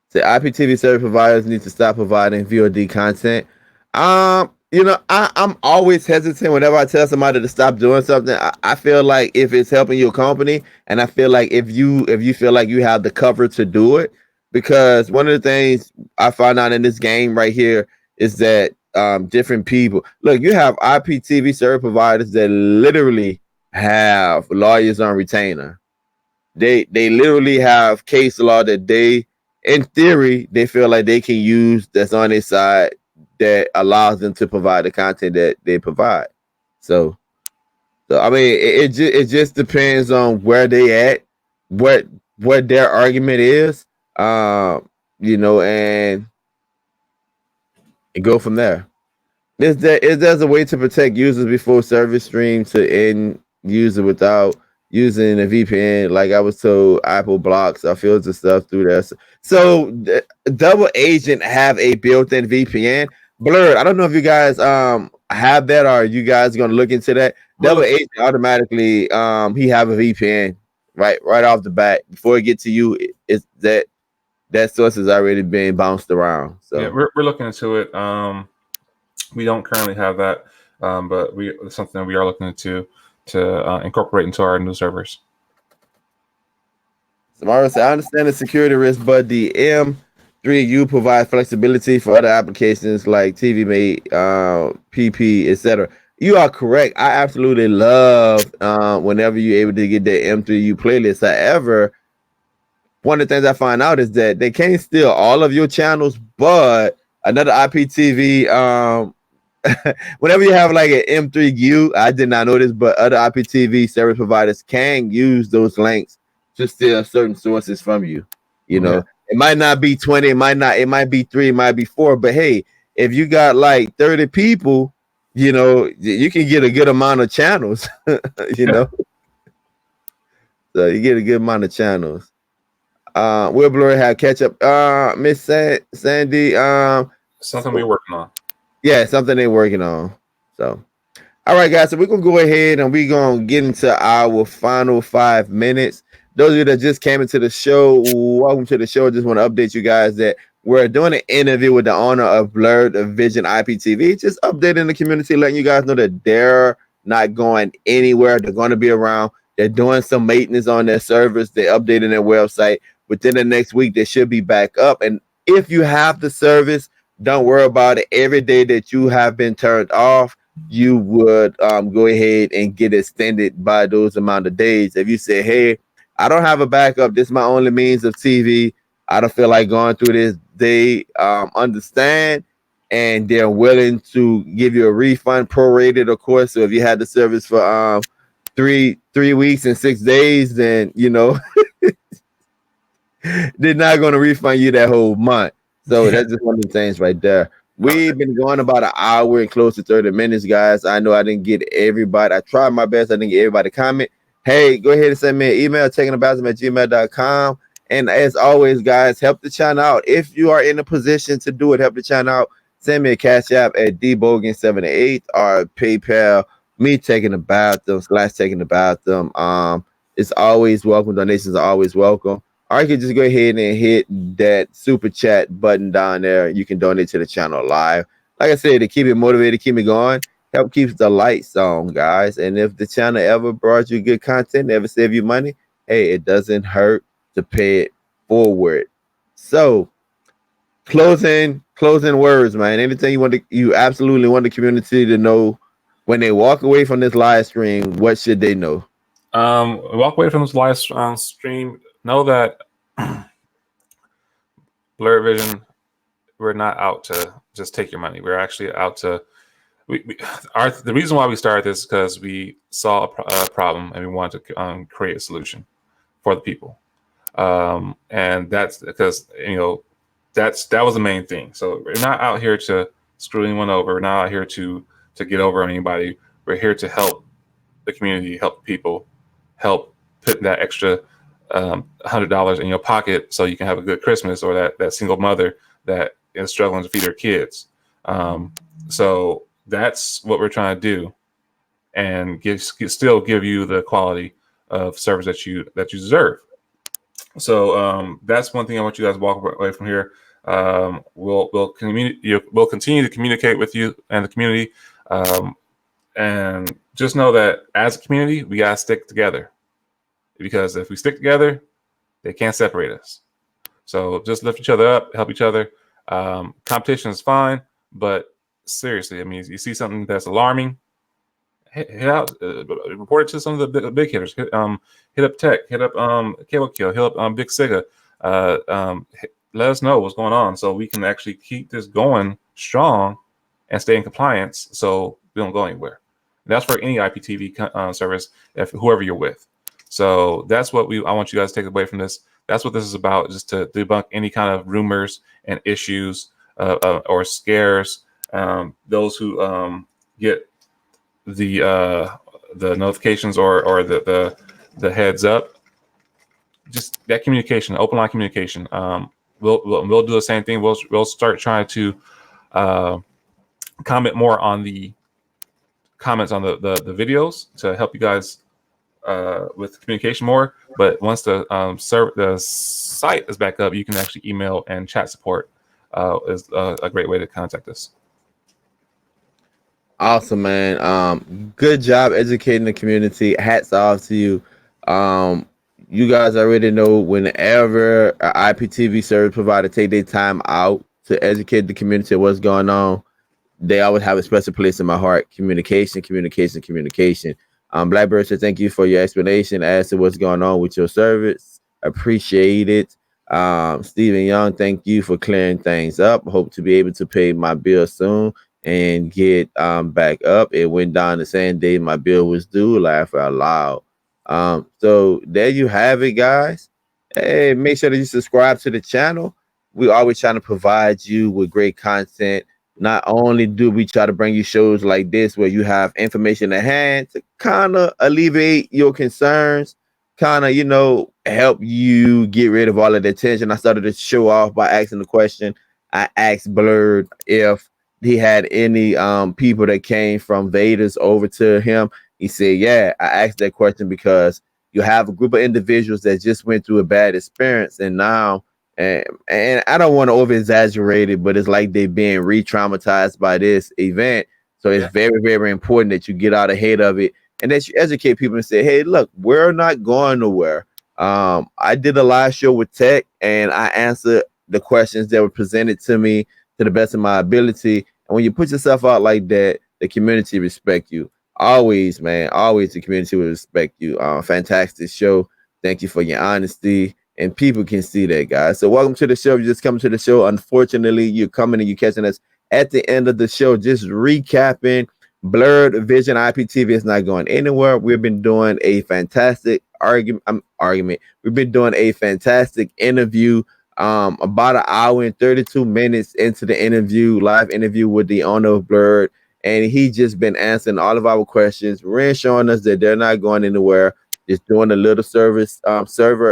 Say IPTV service providers need to stop providing VOD content. I'm always hesitant whenever I tell somebody to stop doing something. I feel like if it's helping your company, and I feel like if you feel like you have the cover to do it, because one of the things I found out in this game right here is that different people look. You have IPTV service providers that literally have lawyers on retainer. They literally have case law that they, in theory, they feel like they can use that's on their side that allows them to provide the content that they provide. So, I mean, it just depends on where they at, what what their argument is, and go from there. Is there's a way to protect users before service stream to end user without using a VPN? Like I was told, Apple blocks or filters stuff through there. So Double Agent have a built-in VPN. Blerd, I don't know if you guys have that, or are you guys gonna look into that? Double Agent automatically he have a VPN right off the bat before it get to you. It's that source has already been bounced around. So yeah, we're looking into it. We don't currently have that, but it's something that we are looking into to incorporate into our new servers. Samara said, I understand the security risk, but the M3U provides flexibility for other applications like TV Mate, PP, etc. You are correct. I absolutely love whenever you're able to get that M3U playlist. However, one of the things I find out is that they can't steal all of your channels, but another IPTV, whenever you have like an M3U, I did not know this, but other IPTV service providers can use those links to steal certain sources from you. Yeah. It might not be 20, it might be 3, it might be 4, but hey, if you got like 30 people, you can get a good amount of channels, so you get a good amount of channels. Will Blur have catch-up? Miss Sandy, something we're working on. Yeah, something they're working on. So, all right, guys. So we're gonna go ahead and we're gonna get into our final 5 minutes. Those of you that just came into the show, welcome to the show. Just want to update you guys that we're doing an interview with the owner of Blerd Vision IPTV. Just updating the community, letting you guys know that they're not going anywhere. They're going to be around. They're doing some maintenance on their servers. They're updating their website. Within the next week, they should be back up. And if you have the service, don't worry about it. Every day that you have been turned off, you would go ahead and get extended by those amount of days. If you say, hey, I don't have a backup, this is my only means of TV, I don't feel like going through this, they understand, and they're willing to give you a refund, prorated, of course. So if you had the service for 3 weeks and 6 days, then they're not going to refund you that whole month. So that's just one of the things right there. We've been going about an hour and close to 30 minutes, guys. I know I didn't get everybody. I tried my best. I didn't get everybody to comment. Hey, go ahead and send me an email, takingabasm@gmail.com. And as always, guys, help the channel out. If you are in a position to do it, help the channel out. Send me a cash app at dbogan78 or PayPal, me taking the bathroom / taking the bathroom. It's always welcome. Donations are always welcome. Or you can just go ahead and hit that super chat button down there. You can donate to the channel live. Like I said, to keep it motivated, keep it going, help keep the lights on, guys. And if the channel ever brought you good content, ever save you money, hey, it doesn't hurt to pay it forward. So, closing words, man. Anything you absolutely want the community to know when they walk away from this live stream, what should they know? Walk away from this live stream. Know that Blerd Vision, we're not out to just take your money. We're actually out to. The reason why we started this is because we saw a problem and we wanted to create a solution for the people, and that's because that was the main thing. So we're not out here to screw anyone over. We're not out here to get over on anybody. We're here to help the community, help people, help put that extra $100 in your pocket so you can have a good Christmas, or that single mother that is struggling to feed her kids. So that's what we're trying to do, and still give you the quality of service that you deserve. So that's one thing I want you guys to walk away from here. We'll continue to communicate with you and the community. And just know that as a community, we gotta stick together, because if we stick together, they can't separate us. So just lift each other up, help each other. Competition is fine, but seriously, I mean, you see something that's alarming, hit out, report it to some of the big hitters. Hit up Tech, hit up Cable Kill, hit up Big Siga. Let us know what's going on so we can actually keep this going strong and stay in compliance, so we don't go anywhere. And that's for any IPTV service, whoever you're with. So that's what I want you guys to take away from this. That's what this is about, just to debunk any kind of rumors and issues or scares. Those who get the notifications or the heads up, just that communication, open line communication. We'll do the same thing. We'll start trying to comment more on the comments on the videos to help you guys with communication more. But once the site is back up, you can actually email and chat support is a great way to contact us. Awesome, man. Good job educating the community. Hats off to you. You guys already know, whenever an IPTV service provider take their time out to educate the community of what's going on, they always have a special place in my heart. Communication. Blackbird said, thank you for your explanation as to what's going on with your service. Appreciate it. Stephen Young, thank you for clearing things up. Hope to be able to pay my bill soon and get back up. It went down the same day my bill was due. Laugh out loud. So there you have it, guys. Hey, make sure that you subscribe to the channel. We always trying to provide you with great content. Not only do we try to bring you shows like this where you have information at hand to kind of alleviate your concerns, kind of, help you get rid of all of the tension. I started to show off by asking the question. I asked Blerd if he had any people that came from Vedas over to him. He said, yeah. I asked that question because you have a group of individuals that just went through a bad experience, and now, and I don't want to over exaggerate it, but it's like they're being re-traumatized by this event. So it's very, very important that you get out ahead of it and that you educate people and say, hey, look, we're not going nowhere. I did a live show with Tech, and I answered the questions that were presented to me to the best of my ability. And when you put yourself out like that, the community respect you. Always, man. Always the community will respect you. Fantastic show. Thank you for your honesty. And people can see that, guys. So welcome to the show. You just coming to the show. Unfortunately, you're coming and you're catching us at the end of the show. Just recapping, Blerd Vision IPTV is not going anywhere. We've been doing a fantastic argument. We've been doing a fantastic interview. About an hour and 32 minutes into the interview, live interview with the owner of Blerd. And he just been answering all of our questions, reassuring us that they're not going anywhere, just doing a little server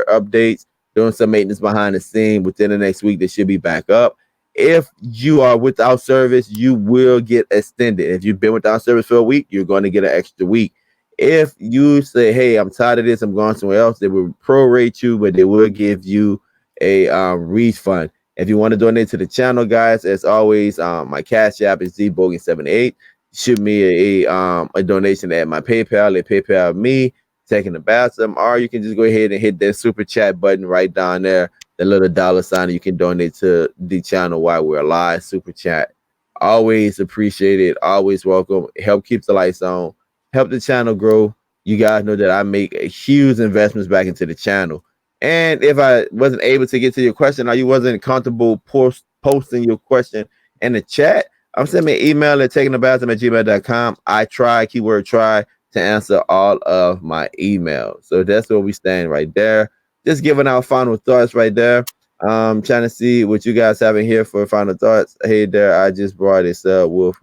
updates, doing some maintenance behind the scene. Within the next week, they should be back up. If you are without service, you will get extended. If you've been without service for a week, you're going to get an extra week. If you say, hey, I'm tired of this, I'm going somewhere else, they will prorate you, but they will give you a refund. If you want to donate to the channel, guys, as always, my cash app is zbogan78. Shoot me a donation at my PayPal. They PayPal me, taking the bathroom, or you can just go ahead and hit that super chat button right down there, the little dollar sign. You can donate to the channel while we're live. Super chat, always appreciate it. Always welcome. Help keep the lights on. Help the channel grow. You guys know that I make a huge investments back into the channel. And if I wasn't able to get to your question, or you wasn't comfortable posting your question in the chat, I'm sending me an email at takingthebathroom@gmail.com. I try, keyword try, to answer all of my emails. So that's where we stand right there. Just giving our final thoughts right there. Trying to see what you guys have in here for final thoughts. Hey there, I just brought this up with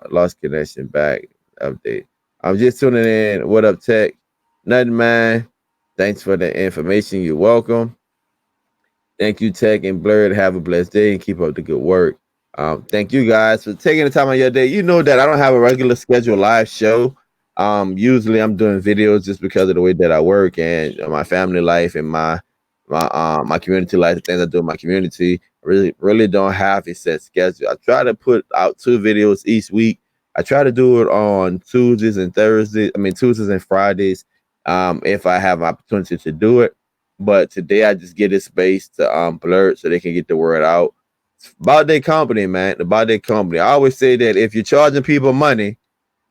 lost connection back update. I'm just tuning in. What up, Tech? Nothing, man. Thanks for the information. You're welcome. Thank you, Tech and Blerd. Have a blessed day and keep up the good work. Thank you guys for taking the time on your day. You know that I don't have a regular scheduled live show. Usually I'm doing videos just because of the way that I work and my family life and my my community life, the things I do in my community. Really don't have a set schedule. I try to put out 2 videos each week. I try to do it on Tuesdays and Thursdays. I mean Tuesdays and Fridays, if I have an opportunity to do it. But today I just get it space to Blerd so they can get the word out. It's about their company, man. About their company. I always say that if you're charging people money,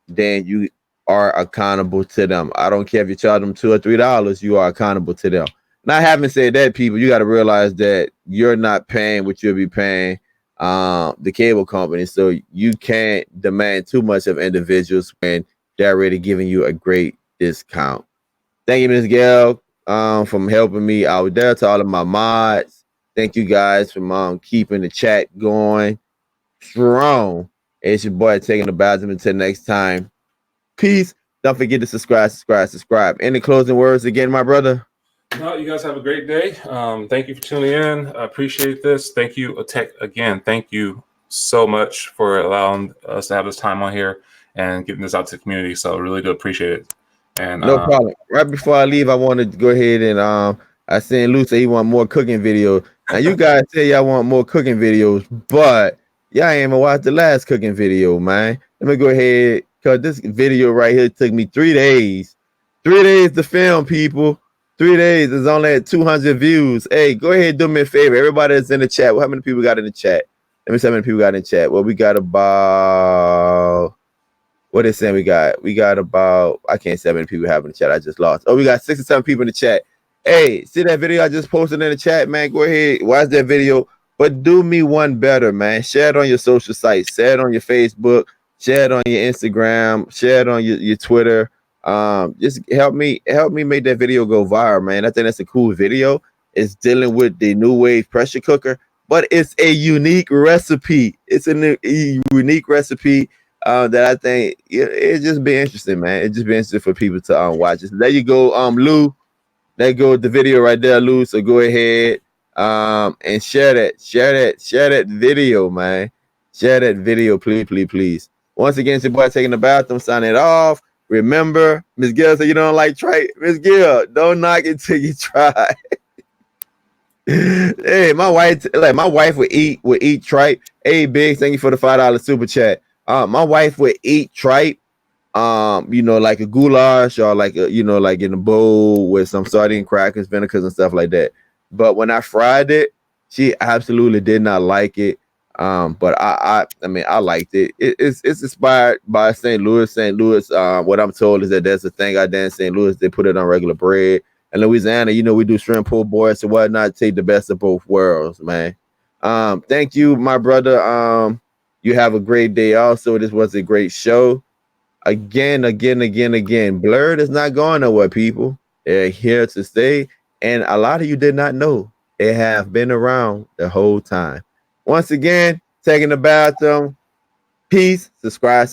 then you are accountable to them. I don't care if you charge them $2 or $3, you are accountable to them. Now, having said that, people, you got to realize that you're not paying what you'll be paying the cable company. So you can't demand too much of individuals when they're already giving you a great discount. Thank you, Ms. Gail, for helping me out there. To all of my mods, thank you guys for keeping the chat going strong. It's your boy taking the bathroom. Until next time. Peace. Don't forget to subscribe. Any closing words again, my brother? No, you guys have a great day. Thank you for tuning in. I appreciate this. Thank you, Tech, again. Thank you so much for allowing us to have this time on here and getting this out to the community. So I really do appreciate it. And no problem. Right before I leave, I want to go ahead and I seen Lou say he want more cooking videos. Now you guys say y'all want more cooking videos, but y'all ain't even watched the last cooking video, man. Let me go ahead, because this video right here took me 3 days. 3 days to film, people. 3 days is only at 200 views. Hey, go ahead and do me a favor. Everybody that's in the chat, how many people got in the chat? Let me see how many people got in the chat. Well, we got about, what is saying we got? We got about, I can't say how many people have in the chat. I just lost. Oh, we got 67 people in the chat. Hey, see that video I just posted in the chat, man? Go ahead, watch that video. But do me one better, man. Share it on your social sites. Share it on your Facebook. Share it on your Instagram. Share it on your Twitter. Just help me make that video go viral, man. I think that's a cool video. It's dealing with the new wave pressure cooker, but it's a unique recipe. It's a unique recipe that I think it just be interesting, man. It just be interesting for people to watch it. So there you go, Lou. There goes the video right there, Lou. So go ahead and share that video, man. Share that video, please. Once again, it's your boy taking the bathroom, signing it off. Remember, Miss Gill said you don't like tripe. Miss Gill, don't knock it till you try. Hey, my wife would eat tripe. Hey, Big, thank you for the $5 super chat. My wife would eat tripe, like a goulash or like like in a bowl with some sardine crackers, vinegars, and stuff like that. But when I fried it, she absolutely did not like it. But I mean, I liked it. It's inspired by St. Louis. St. Louis, what I'm told is that there's a thing out there in St. Louis. They put it on regular bread. In Louisiana, we do shrimp pulled pork and whatnot. Take the best of both worlds, man. Thank you, my brother. You have a great day. Also, this was a great show. Again. Blerd is not going nowhere, people. They're here to stay. And a lot of you did not know they have been around the whole time. Once again, taking the bathroom. Peace. Subscribe.